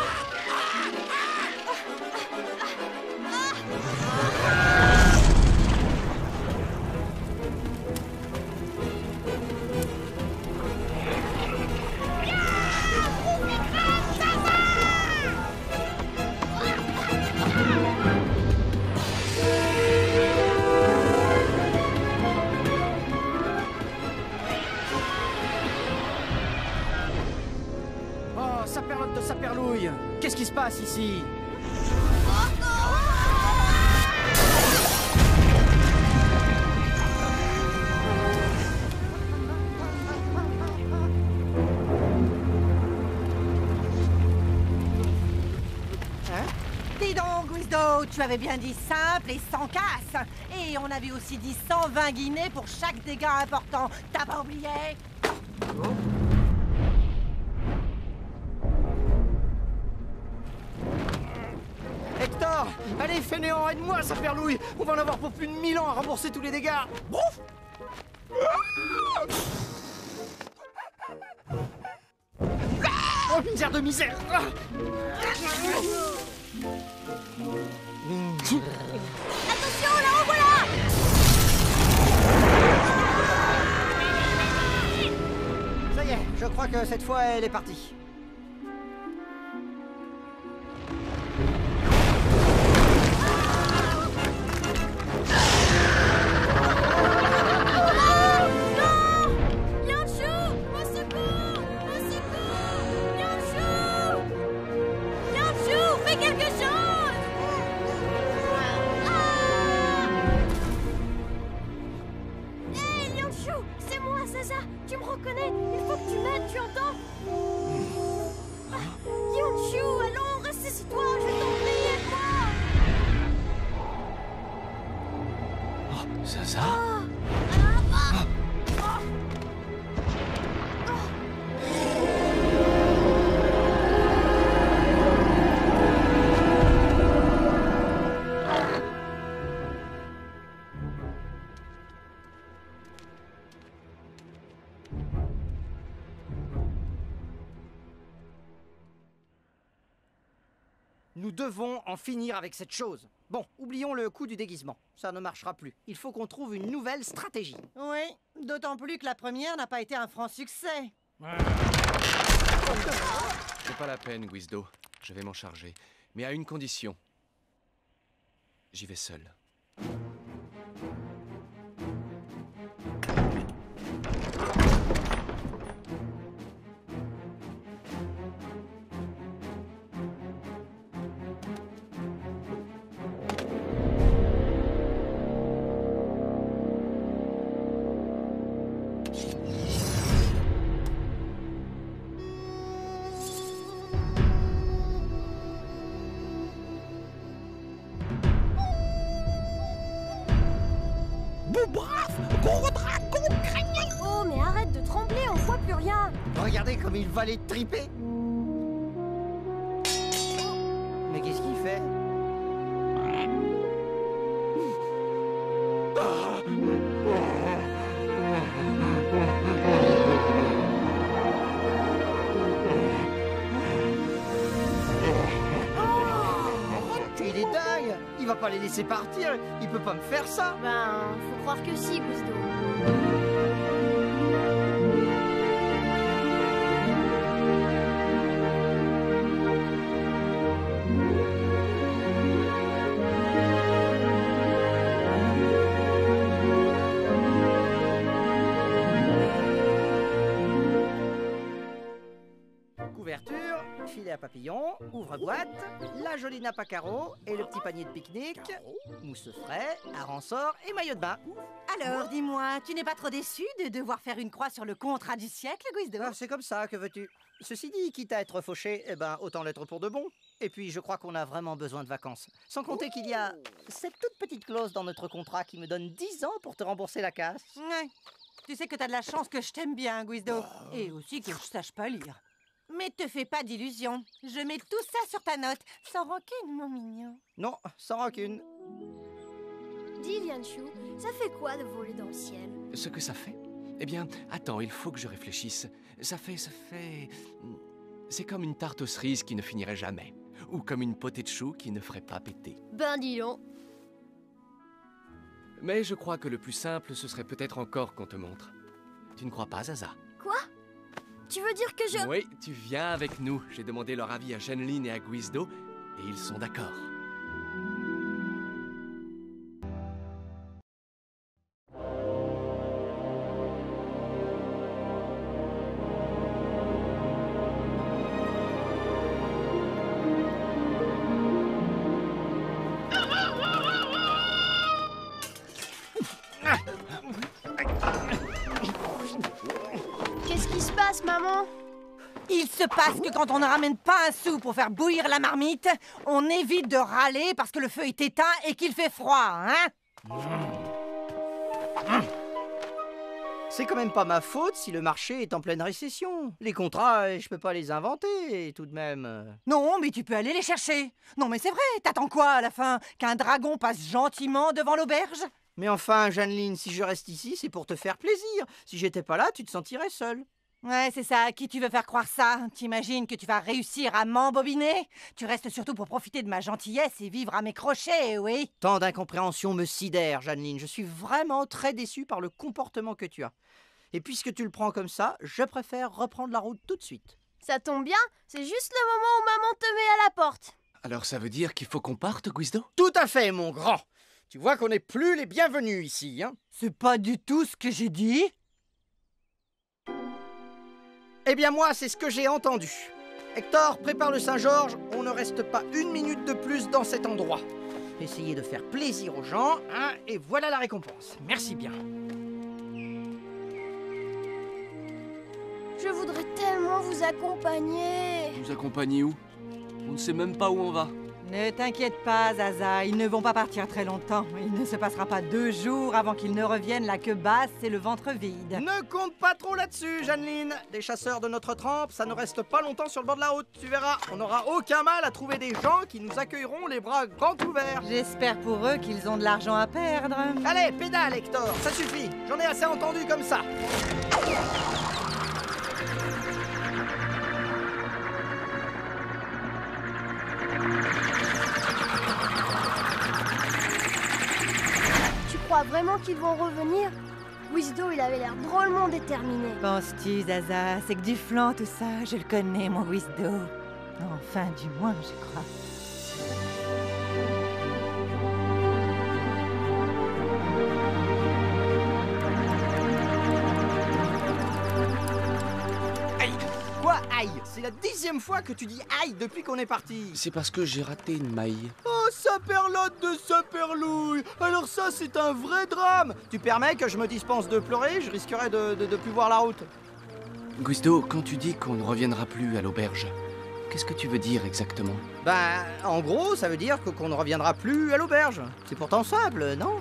[SPEAKER 1] Oh, saperlotte de saperlouille! Qu'est-ce qui se passe ici?
[SPEAKER 3] Dis donc, Guizdo, tu avais bien dit simple et sans casse. Et on avait aussi dit 120 guinées pour chaque dégât important. T'as pas oublié?
[SPEAKER 1] Hector! Allez, fainéant, aide-moi, saperlouille! On va en avoir pour plus de 1000 ans à rembourser tous les dégâts! Brouf! Oh, misère de misère!
[SPEAKER 4] Attention, là, en voilà!
[SPEAKER 1] Ça y est, je crois que cette fois, elle est partie.
[SPEAKER 4] Quelque chose!
[SPEAKER 1] Nous devons en finir avec cette chose. Bon, oublions le coup du déguisement. Ça ne marchera plus. Il faut qu'on trouve une nouvelle stratégie.
[SPEAKER 3] Oui, d'autant plus que la première n'a pas été un franc succès.
[SPEAKER 8] C'est pas la peine, Guizdo. Je vais m'en charger. Mais à une condition. J'y vais seul.
[SPEAKER 4] Oh, mais arrête de trembler, on voit plus rien.
[SPEAKER 1] Regardez comme il va les triper. Mais qu'est-ce qu'il fait? Il est dingue. Il va pas les laisser partir. Il peut pas me faire ça.
[SPEAKER 4] Ben, faut croire que si, Guizdo.
[SPEAKER 1] Couverture, filet à papillon, ouvre-boîte, la jolie nappe à carreaux et le petit panier de pique-nique, mousse frais, ressort et maillot de bain.
[SPEAKER 3] Alors, dis-moi, tu n'es pas trop déçu de devoir faire une croix sur le contrat du siècle, Guizdo?
[SPEAKER 1] Ah, c'est comme ça, que veux-tu? Ceci dit, quitte à être fauché, eh ben, autant l'être pour de bon. Et puis, je crois qu'on a vraiment besoin de vacances. Sans compter qu'il y a cette toute petite clause dans notre contrat qui me donne 10 ans pour te rembourser la casse.
[SPEAKER 3] Ouais. Tu sais que t'as de la chance que je t'aime bien, Guizdo. Et aussi que je sache pas lire. Mais te fais pas d'illusions. Je mets tout ça sur ta note. Sans rancune, mon mignon.
[SPEAKER 1] Non, sans rancune.
[SPEAKER 4] Dis, Lianchu, ça fait quoi de voler dans le ciel?
[SPEAKER 8] Ce que ça fait? Eh bien, attends, il faut que je réfléchisse. Ça fait... C'est comme une tarte aux cerises qui ne finirait jamais. Ou comme une potée de choux qui ne ferait pas péter.
[SPEAKER 4] Ben dis donc.
[SPEAKER 8] Mais je crois que le plus simple, ce serait peut-être encore qu'on te montre. Tu ne crois pas, Zaza?
[SPEAKER 4] Quoi? Tu veux dire que je...
[SPEAKER 8] Oui, tu viens avec nous. J'ai demandé leur avis à Jeanneline et à Guizdo, et ils sont d'accord.
[SPEAKER 4] Qu'est-ce qui se passe, maman?
[SPEAKER 3] Il se passe que quand on ne ramène pas un sou pour faire bouillir la marmite, on évite de râler parce que le feu est éteint et qu'il fait froid, hein?
[SPEAKER 1] C'est quand même pas ma faute si le marché est en pleine récession. Les contrats, je peux pas les inventer, tout de même.
[SPEAKER 3] Non, mais tu peux aller les chercher. Non, mais c'est vrai, t'attends quoi à la fin? Qu'un dragon passe gentiment devant l'auberge?
[SPEAKER 1] Mais enfin, Jeanneline, si je reste ici, c'est pour te faire plaisir. Si j'étais pas là, tu te sentirais seule.
[SPEAKER 3] Ouais, c'est ça. À qui tu veux faire croire ça? T'imagines que tu vas réussir à m'embobiner? Tu restes surtout pour profiter de ma gentillesse et vivre à mes crochets, oui?
[SPEAKER 1] Tant d'incompréhension me sidère, Jeanneline. Je suis vraiment très déçu par le comportement que tu as. Et puisque tu le prends comme ça, je préfère reprendre la route tout de suite.
[SPEAKER 4] Ça tombe bien, c'est juste le moment où maman te met à la porte.
[SPEAKER 8] Alors ça veut dire qu'il faut qu'on parte, Guizdo?
[SPEAKER 1] Tout à fait, mon grand. Tu vois qu'on n'est plus les bienvenus ici, hein?
[SPEAKER 3] C'est pas du tout ce que j'ai dit.
[SPEAKER 1] Eh bien moi, c'est ce que j'ai entendu. Hector, prépare le Saint-Georges, on ne reste pas une minute de plus dans cet endroit. Essayez de faire plaisir aux gens, hein, et voilà la récompense. Merci bien.
[SPEAKER 4] Je voudrais tellement vous accompagner.
[SPEAKER 8] Nous accompagner où? On ne sait même pas où on va.
[SPEAKER 3] Ne t'inquiète pas, Zaza, ils ne vont pas partir très longtemps. Il ne se passera pas 2 jours avant qu'ils ne reviennent la queue basse et le ventre vide.
[SPEAKER 1] Ne compte pas trop là-dessus, Jeanneline. Des chasseurs de notre trempe, ça ne reste pas longtemps sur le bord de la route, tu verras. On n'aura aucun mal à trouver des gens qui nous accueilleront les bras grands ouverts.
[SPEAKER 3] J'espère pour eux qu'ils ont de l'argent à perdre.
[SPEAKER 1] Allez, pédale, Hector, ça suffit. J'en ai assez entendu comme ça.
[SPEAKER 4] vraiment qu'ils vont revenir? Guizdo, il avait l'air drôlement déterminé.
[SPEAKER 3] Penses-tu, Zaza? C'est que du flan tout ça, je le connais, mon Guizdo. Enfin, du moins, je crois.
[SPEAKER 1] Quoi, aïe? C'est la 10e fois que tu dis aïe depuis qu'on est parti.
[SPEAKER 8] C'est parce que j'ai raté une maille.
[SPEAKER 1] Oh, saperlotte de saperlouille! Alors ça, c'est un vrai drame! Tu permets que je me dispense de pleurer? Je risquerais de plus voir la route.
[SPEAKER 8] Guizdo, quand tu dis qu'on ne reviendra plus à l'auberge, qu'est-ce que tu veux dire exactement?
[SPEAKER 1] Ben, en gros, ça veut dire qu'on ne reviendra plus à l'auberge. C'est pourtant simple, non?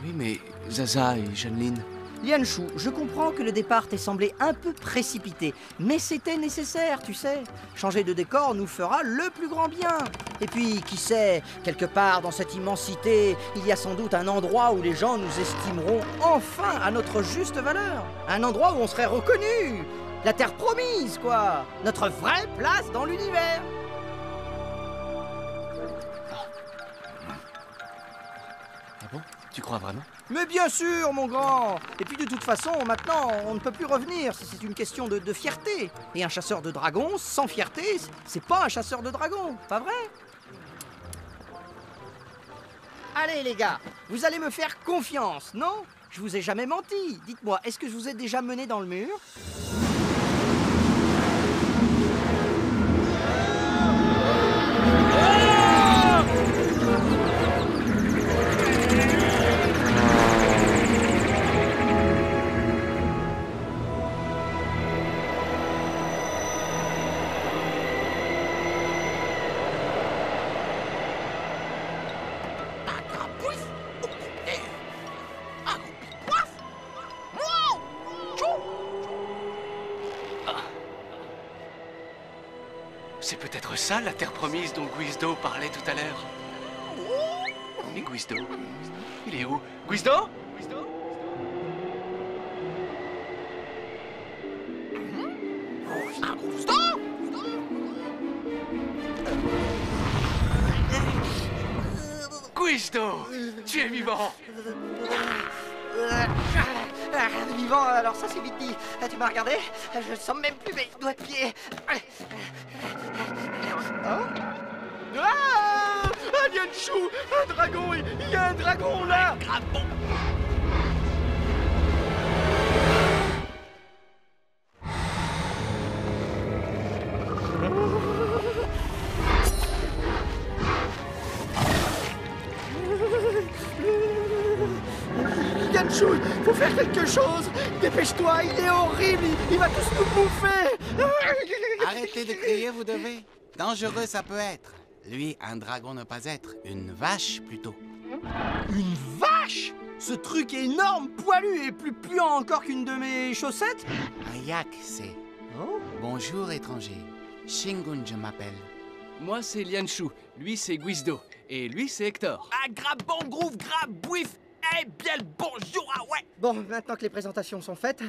[SPEAKER 8] Oui, mais Zaza et Jeanneline...
[SPEAKER 1] Lianshu, je comprends que le départ t'ait semblé un peu précipité, mais c'était nécessaire, tu sais. Changer de décor nous fera le plus grand bien. Et puis, qui sait, quelque part dans cette immensité, il y a sans doute un endroit où les gens nous estimeront enfin à notre juste valeur. Un endroit où on serait reconnu. La terre promise, quoi. Notre vraie place dans l'univers.
[SPEAKER 8] Ah bon? Tu crois vraiment?
[SPEAKER 1] Mais bien sûr, mon grand. Et puis de toute façon, maintenant, on ne peut plus revenir. C'est une question de fierté. Et un chasseur de dragons, sans fierté, c'est pas un chasseur de dragons, pas vrai? Allez, les gars, vous allez me faire confiance, non? Je vous ai jamais menti. Dites-moi, est-ce que je vous ai déjà mené dans le mur?
[SPEAKER 8] C'est peut-être ça, la terre promise dont Guizdo parlait tout à l'heure. Mais Guizdo, il est où? Guizdo? Guizdo, tu es vivant.
[SPEAKER 1] Vivant, alors ça c'est vite dit. Tu m'as regardé? Je sens même plus mes doigts de pied. Hein? Ah! Un Lianshu! Un dragon! Il y a un dragon là! Lianshu, faut faire quelque chose! Dépêche-toi, il est horrible! Il va tous nous bouffer!
[SPEAKER 7] Arrêtez de crier, vous devez. Dangereux, ça peut être. Lui, un dragon ne pas être. Une vache, plutôt.
[SPEAKER 1] Une vache? Ce truc énorme, poilu et plus puant encore qu'une de mes chaussettes?
[SPEAKER 7] Un yak, c'est.
[SPEAKER 1] Oh.
[SPEAKER 7] Bonjour, étranger. Shingun, je m'appelle.
[SPEAKER 2] Moi, c'est Lianshu. Lui, c'est Guizdo. Et lui, c'est Hector.
[SPEAKER 6] Ah, grave bon groove, grave bouif. Eh bien le bonjour, ah ouais.
[SPEAKER 1] Bon, maintenant que les présentations sont faites,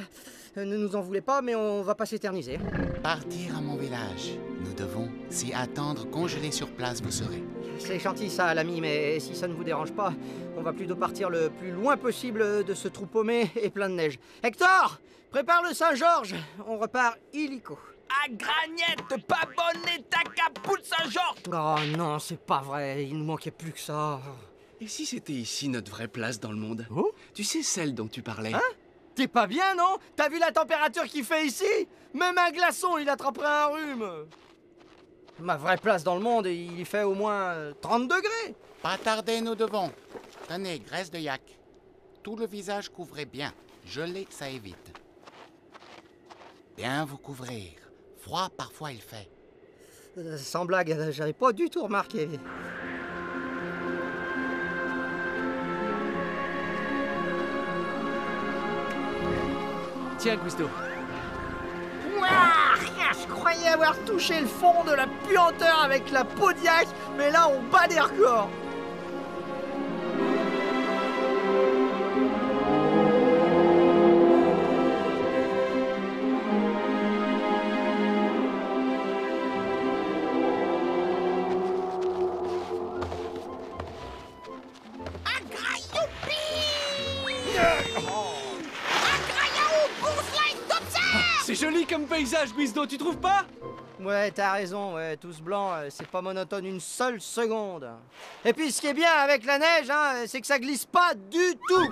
[SPEAKER 1] ne nous en voulez pas, mais on va pas s'éterniser.
[SPEAKER 7] Partir à mon village. Nous devons s'y attendre, congelés sur place, vous serez.
[SPEAKER 1] C'est gentil ça, l'ami, mais si ça ne vous dérange pas, on va plutôt partir le plus loin possible de ce trou paumé et plein de neige. Hector, prépare le Saint-Georges, on repart illico.
[SPEAKER 6] Ah, gragnette, pas bonnet ta capoute Saint-Georges.
[SPEAKER 1] Oh non, c'est pas vrai, il ne manquait plus que ça.
[SPEAKER 2] Et si c'était ici notre vraie place dans le monde?
[SPEAKER 1] Oh?
[SPEAKER 2] Tu sais, celle dont tu parlais?
[SPEAKER 1] Hein? T'es pas bien, non? T'as vu la température qu'il fait ici? Même un glaçon, il attraperait un rhume. Ma vraie place dans le monde, il y fait au moins 30 degrés.
[SPEAKER 7] Pas tarder, nous devons. Tenez, graisse de yak. Tout le visage couvrez bien. Gelé, ça évite. Bien vous couvrir. Froid, parfois, il fait.
[SPEAKER 1] Sans blague, j'avais pas du tout remarqué.
[SPEAKER 2] Tiens, Guizdo.
[SPEAKER 1] Ouah, je croyais avoir touché le fond de la puanteur avec la peau de yak, mais là on bat des records.
[SPEAKER 2] C'est joli comme paysage, Guizdo, tu trouves pas?
[SPEAKER 1] Ouais, t'as raison, ouais, tout ce blanc, c'est pas monotone une seule seconde. Et puis ce qui est bien avec la neige, hein, c'est que ça glisse pas du tout.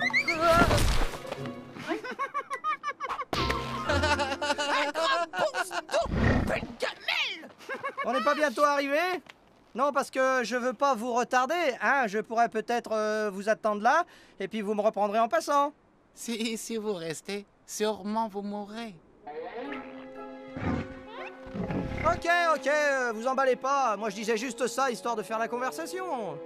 [SPEAKER 1] On n'est pas bientôt arrivé? Non, parce que je veux pas vous retarder, hein, je pourrais peut-être vous attendre là, et puis vous me reprendrez en passant.
[SPEAKER 7] Si vous restez, sûrement vous mourrez.
[SPEAKER 1] Ok, vous emballez pas, moi je disais juste ça, histoire de faire la conversation.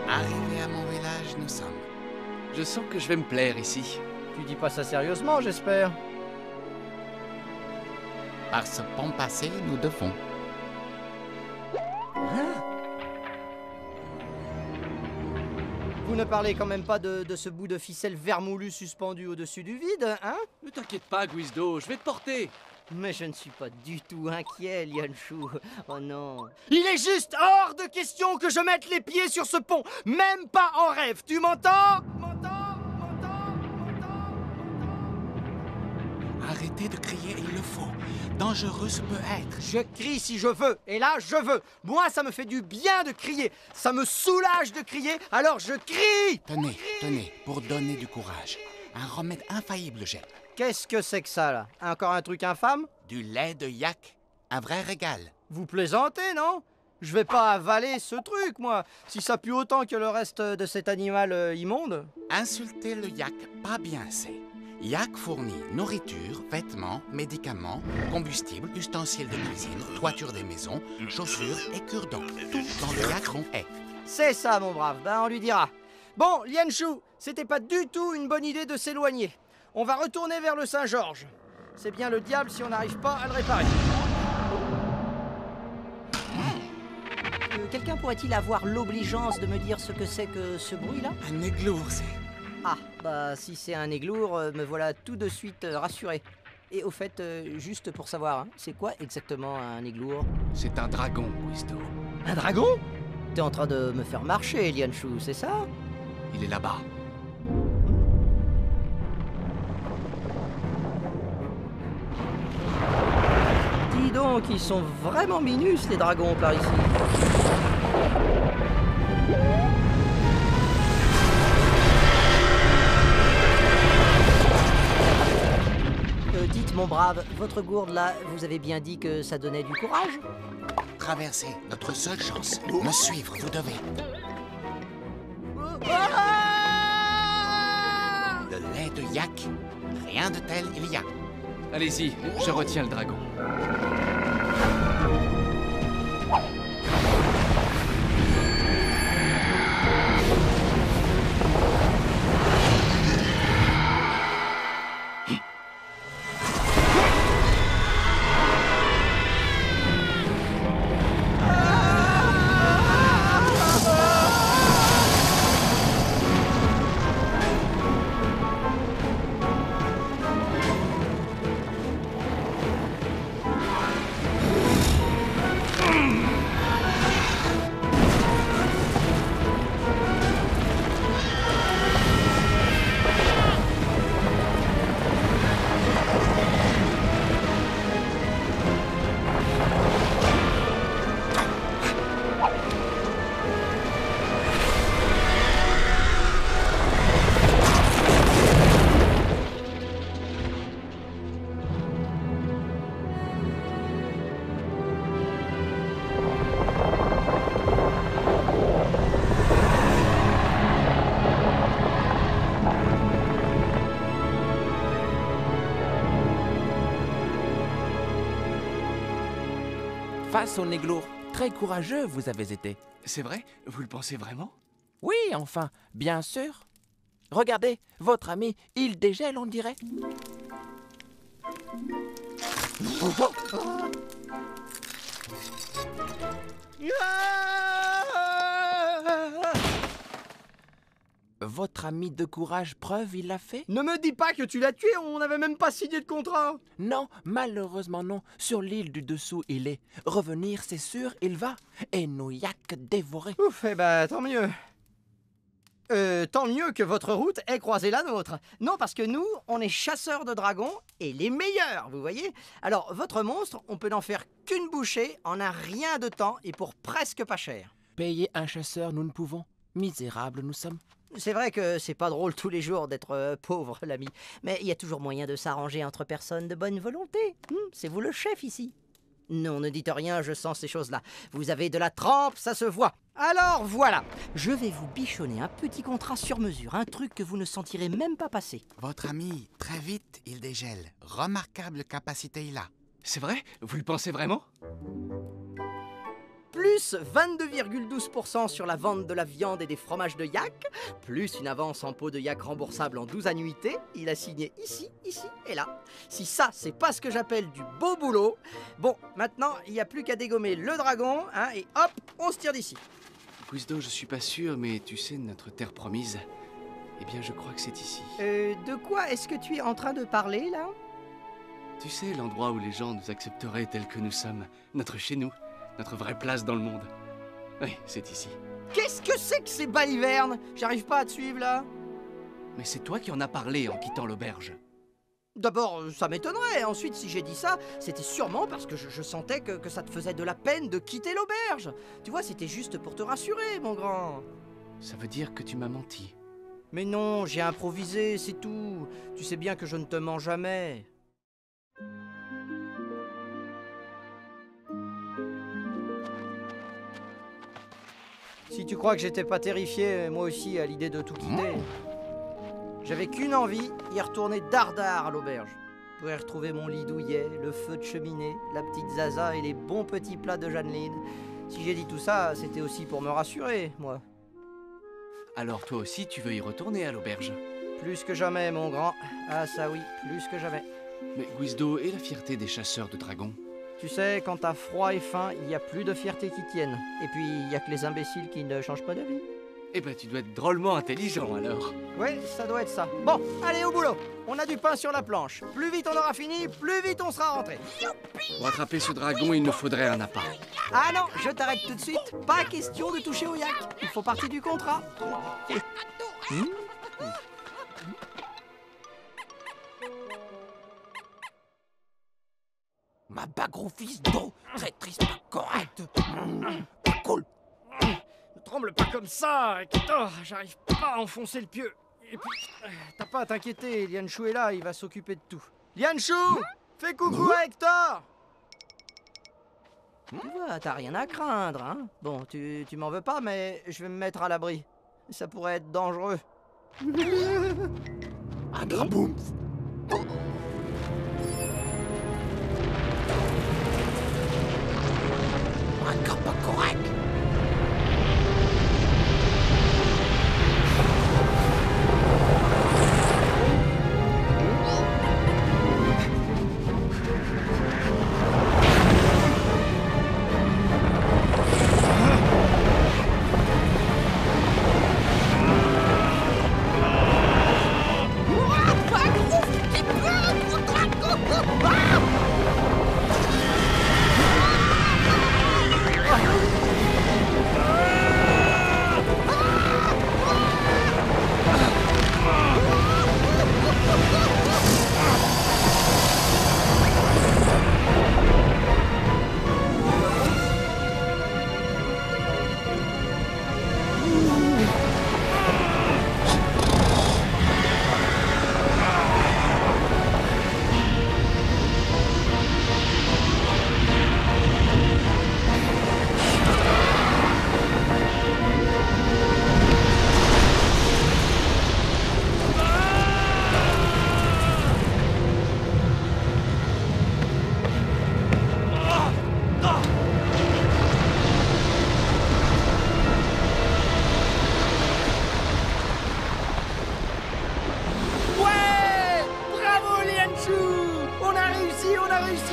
[SPEAKER 7] Arrivé à mon village, nous sommes.
[SPEAKER 2] Je sens que je vais me plaire ici.
[SPEAKER 1] Tu dis pas ça sérieusement, j'espère.
[SPEAKER 7] Par ce pont passé, nous devons.
[SPEAKER 1] Vous ne parlez quand même pas de ce bout de ficelle vermoulu suspendu au-dessus du vide, hein?
[SPEAKER 2] Ne t'inquiète pas, Guizdo, je vais te porter.
[SPEAKER 1] Mais je ne suis pas du tout inquiet, Lianshu. Oh non. Il est juste hors de question que je mette les pieds sur ce pont, même pas en rêve, tu m'entends?
[SPEAKER 7] Arrêtez de crier, il le faut. Dangereux ce peut être.
[SPEAKER 1] Je crie si je veux, et là je veux. Moi ça me fait du bien de crier, ça me soulage de crier, alors je crie.
[SPEAKER 7] Tenez, pour donner du courage. Un remède infaillible, j'ai.
[SPEAKER 1] Qu'est-ce que c'est que ça là? Encore un truc infâme?
[SPEAKER 7] Du lait de yak. Un vrai régal.
[SPEAKER 1] Vous plaisantez, non? Je vais pas avaler ce truc, moi, si ça pue autant que le reste de cet animal immonde.
[SPEAKER 7] Insultez le yak pas bien assez. Yak fournit nourriture, vêtements, médicaments, combustible, ustensiles de cuisine, toiture des maisons, chaussures et cure-dents. Tout dans le yak bon est.
[SPEAKER 1] C'est ça, mon brave, ben on lui dira. Bon, Lianshu, c'était pas du tout une bonne idée de s'éloigner. On va retourner vers le Saint-Georges. C'est bien le diable si on n'arrive pas à le réparer. Quelqu'un pourrait-il avoir l'obligeance de me dire ce que c'est que ce bruit-là?
[SPEAKER 7] Un églour, c'est.
[SPEAKER 1] Ah, bah si c'est un églour, me voilà tout de suite rassuré. Et au fait, juste pour savoir, hein, c'est quoi exactement un églour?
[SPEAKER 2] C'est un dragon, Guizdo.
[SPEAKER 1] Un dragon? T'es en train de me faire marcher, Lianshu, c'est ça?
[SPEAKER 2] Il est là-bas.
[SPEAKER 1] Dis donc, ils sont vraiment minus les dragons par ici. Dites mon brave, votre gourde là, vous avez bien dit que ça donnait du courage?
[SPEAKER 7] Traversez, notre seule chance. Me suivre, vous devez. Le lait de yak, rien de tel il y a.
[SPEAKER 2] Allez-y, je retiens le dragon.
[SPEAKER 9] Face au Néglour, très courageux vous avez été.
[SPEAKER 2] C'est vrai? Vous le pensez vraiment?
[SPEAKER 9] Oui, enfin, bien sûr. Regardez, votre ami, il dégèle, on dirait. votre ami de courage, preuve, il l'a fait?
[SPEAKER 1] Ne me dis pas que tu l'as tué, on n'avait même pas signé de contrat.
[SPEAKER 9] Non, malheureusement non. Sur l'île du dessous, il est. Revenir, c'est sûr, il va. Et nos yaks dévorés.
[SPEAKER 1] Ouf, eh ben, tant mieux. Tant mieux que votre route ait croisé la nôtre. Non, parce que nous, on est chasseurs de dragons et les meilleurs, vous voyez. Alors, votre monstre, on peut n'en faire qu'une bouchée en un rien de temps et pour presque pas cher.
[SPEAKER 9] Payer un chasseur, nous ne pouvons. Misérables nous sommes.
[SPEAKER 1] C'est vrai que c'est pas drôle tous les jours d'être pauvre, l'ami. Mais il y a toujours moyen de s'arranger entre personnes de bonne volonté. C'est vous le chef ici. Non, ne dites rien, je sens ces choses-là. Vous avez de la trempe, ça se voit. Alors voilà, je vais vous bichonner un petit contrat sur mesure, un truc que vous ne sentirez même pas passer.
[SPEAKER 7] Votre ami, très vite, il dégèle. Remarquable capacité il a.
[SPEAKER 8] C'est vrai? Vous le pensez vraiment?
[SPEAKER 1] Plus 22,12% sur la vente de la viande et des fromages de yak, plus une avance en pot de yak remboursable en 12 annuités. Il a signé ici, ici et là. Si ça, c'est pas ce que j'appelle du beau boulot. Bon, maintenant, il n'y a plus qu'à dégommer le dragon, hein, et hop, on se tire d'ici.
[SPEAKER 8] Guizdo, je suis pas sûr, mais tu sais, notre terre promise, eh bien, je crois que c'est ici.
[SPEAKER 1] De quoi est-ce que tu es en train de parler, là?
[SPEAKER 8] Tu sais, l'endroit où les gens nous accepteraient tels que nous sommes, notre chez nous. Notre vraie place dans le monde. Oui, c'est ici.
[SPEAKER 1] Qu'est-ce que c'est que ces balivernes? J'arrive pas à te suivre, là.
[SPEAKER 8] Mais c'est toi qui en as parlé en quittant l'auberge.
[SPEAKER 1] D'abord, ça m'étonnerait. Ensuite, si j'ai dit ça, c'était sûrement parce que je sentais que ça te faisait de la peine de quitter l'auberge. Tu vois, c'était juste pour te rassurer, mon grand.
[SPEAKER 8] Ça veut dire que tu m'as menti.
[SPEAKER 1] Mais non, j'ai improvisé, c'est tout. Tu sais bien que je ne te mens jamais. Si tu crois que j'étais pas terrifié, moi aussi, à l'idée de tout quitter. J'avais qu'une envie, y retourner dardard à l'auberge. Pour y retrouver mon lit douillet, le feu de cheminée, la petite Zaza et les bons petits plats de Jeanneline. Si j'ai dit tout ça, c'était aussi pour me rassurer, moi.
[SPEAKER 8] Alors toi aussi, tu veux y retourner à l'auberge?
[SPEAKER 1] Plus que jamais, mon grand. Ah ça oui, plus que jamais.
[SPEAKER 8] Mais Guizdo, et la fierté des chasseurs de dragons?
[SPEAKER 1] Tu sais, quand t'as froid et faim, il n'y a plus de fierté qui tienne. Et puis, il n'y a que les imbéciles qui ne changent pas d'avis.
[SPEAKER 8] Eh ben, tu dois être drôlement intelligent, alors.
[SPEAKER 1] Ouais, ça doit être ça. Bon, allez, au boulot. On a du pain sur la planche. Plus vite on aura fini, plus vite on sera rentré.
[SPEAKER 8] Pour attraper ce dragon, il nous faudrait un appât.
[SPEAKER 1] Ah non, je t'arrête tout de suite. Pas question de toucher au yak. Il faut partie du contrat.
[SPEAKER 9] Ma bague fils d'eau, très triste, pas correct. Pas cool.
[SPEAKER 1] Ne tremble pas comme ça, Hector. J'arrive pas à enfoncer le pieu. Et puis, t'as pas à t'inquiéter, Lianshu est là, il va s'occuper de tout. Lianshu, fais coucou à Hector. Tu vois, t'as rien à craindre, hein. Bon, tu m'en veux pas, mais je vais me mettre à l'abri. Ça pourrait être dangereux.
[SPEAKER 9] Un draboum. Encore pas correct.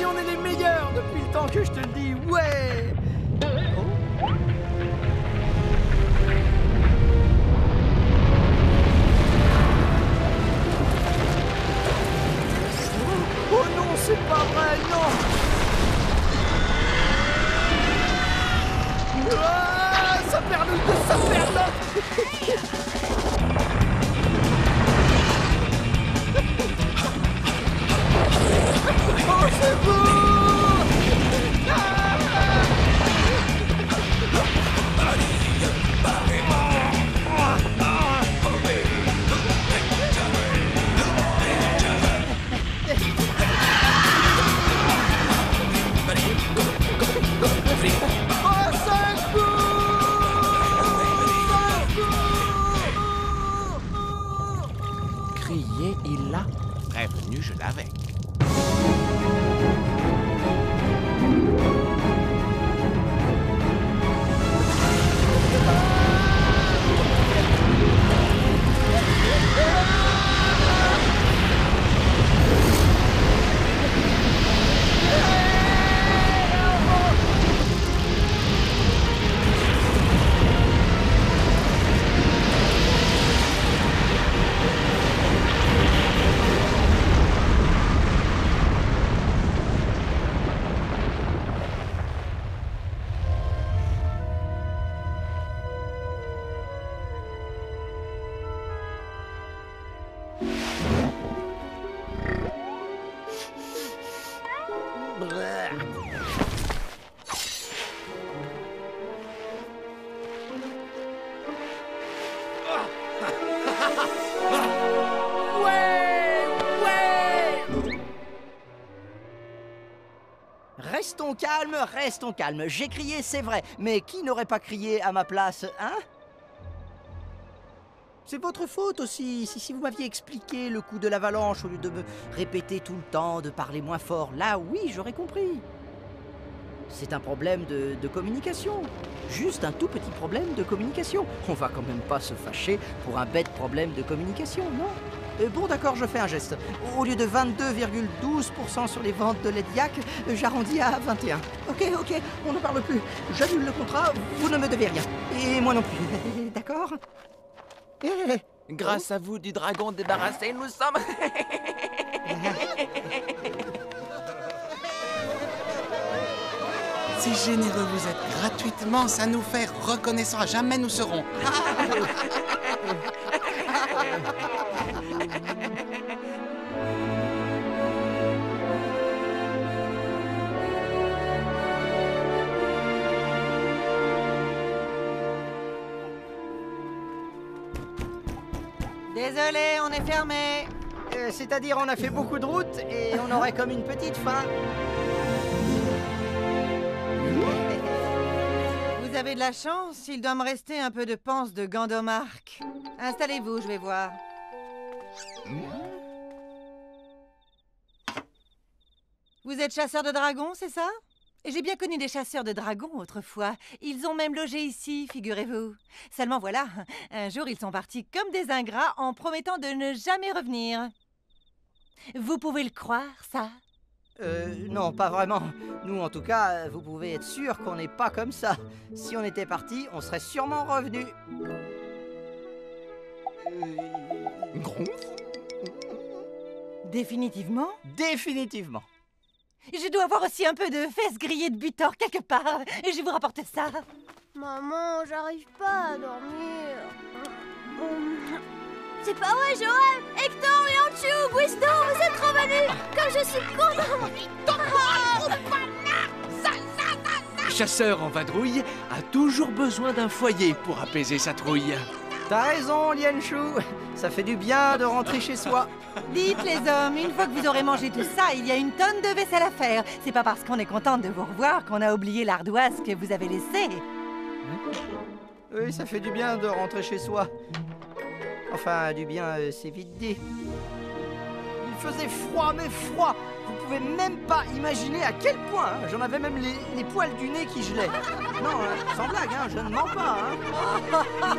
[SPEAKER 1] On est les meilleurs depuis le temps que je te le dis, ouais. restons calmes. J'ai crié, c'est vrai, mais qui n'aurait pas crié à ma place, hein? C'est votre faute aussi. Si vous m'aviez expliqué le coup de l'avalanche au lieu de me répéter tout le temps, de parler moins fort, là, oui, j'aurais compris. C'est un problème de communication. Juste un tout petit problème de communication. On va quand même pas se fâcher pour un bête problème de communication, non? Bon, d'accord, je fais un geste. Au lieu de 22,12% sur les ventes de lait de yak, j'arrondis à 21. Ok, on ne parle plus. J'annule le contrat, vous ne me devez rien. Et moi non plus. D'accord?
[SPEAKER 9] Grâce à vous du dragon débarrassé, nous sommes...
[SPEAKER 7] Si généreux vous êtes gratuitement, ça nous fait reconnaissant à jamais nous serons.
[SPEAKER 3] Désolé, on est fermé.
[SPEAKER 1] C'est-à-dire, on a fait beaucoup de route et on aurait comme une petite faim.
[SPEAKER 3] Vous avez de la chance, il doit me rester un peu de panse de Gandomark. Installez-vous, je vais voir. Vous êtes chasseur de dragons, c'est ça? J'ai bien connu des chasseurs de dragons autrefois. Ils ont même logé ici, figurez-vous. Seulement voilà, un jour ils sont partis comme des ingrats en promettant de ne jamais revenir. Vous pouvez le croire, ça?
[SPEAKER 1] Non, pas vraiment. Nous, en tout cas, vous pouvez être sûr qu'on n'est pas comme ça. Si on était parti, on serait sûrement revenu.
[SPEAKER 3] Définitivement?
[SPEAKER 1] Définitivement.
[SPEAKER 3] Je dois avoir aussi un peu de fesses grillées de butor quelque part. Et je vais vous rapporter ça.
[SPEAKER 4] Maman, j'arrive pas à dormir. C'est pas vrai, je rêve. Hector, Yanchu, Guisto, vous êtes revenus. Comme je suis content.
[SPEAKER 8] Le chasseur en vadrouille a toujours besoin d'un foyer pour apaiser sa trouille.
[SPEAKER 1] T'as raison, Lienshu. Ça fait du bien de rentrer chez soi.
[SPEAKER 3] Dites les hommes, une fois que vous aurez mangé tout ça, il y a une tonne de vaisselle à faire. C'est pas parce qu'on est contente de vous revoir qu'on a oublié l'ardoise que vous avez laissée.
[SPEAKER 1] Oui, ça fait du bien de rentrer chez soi. Enfin, du bien, c'est vite dit. Il faisait froid, mais froid. Vous pouvez même pas imaginer à quel point. Hein. J'en avais même les poils du nez qui gelaient. Non, sans blague, hein, je ne mens pas. Hein.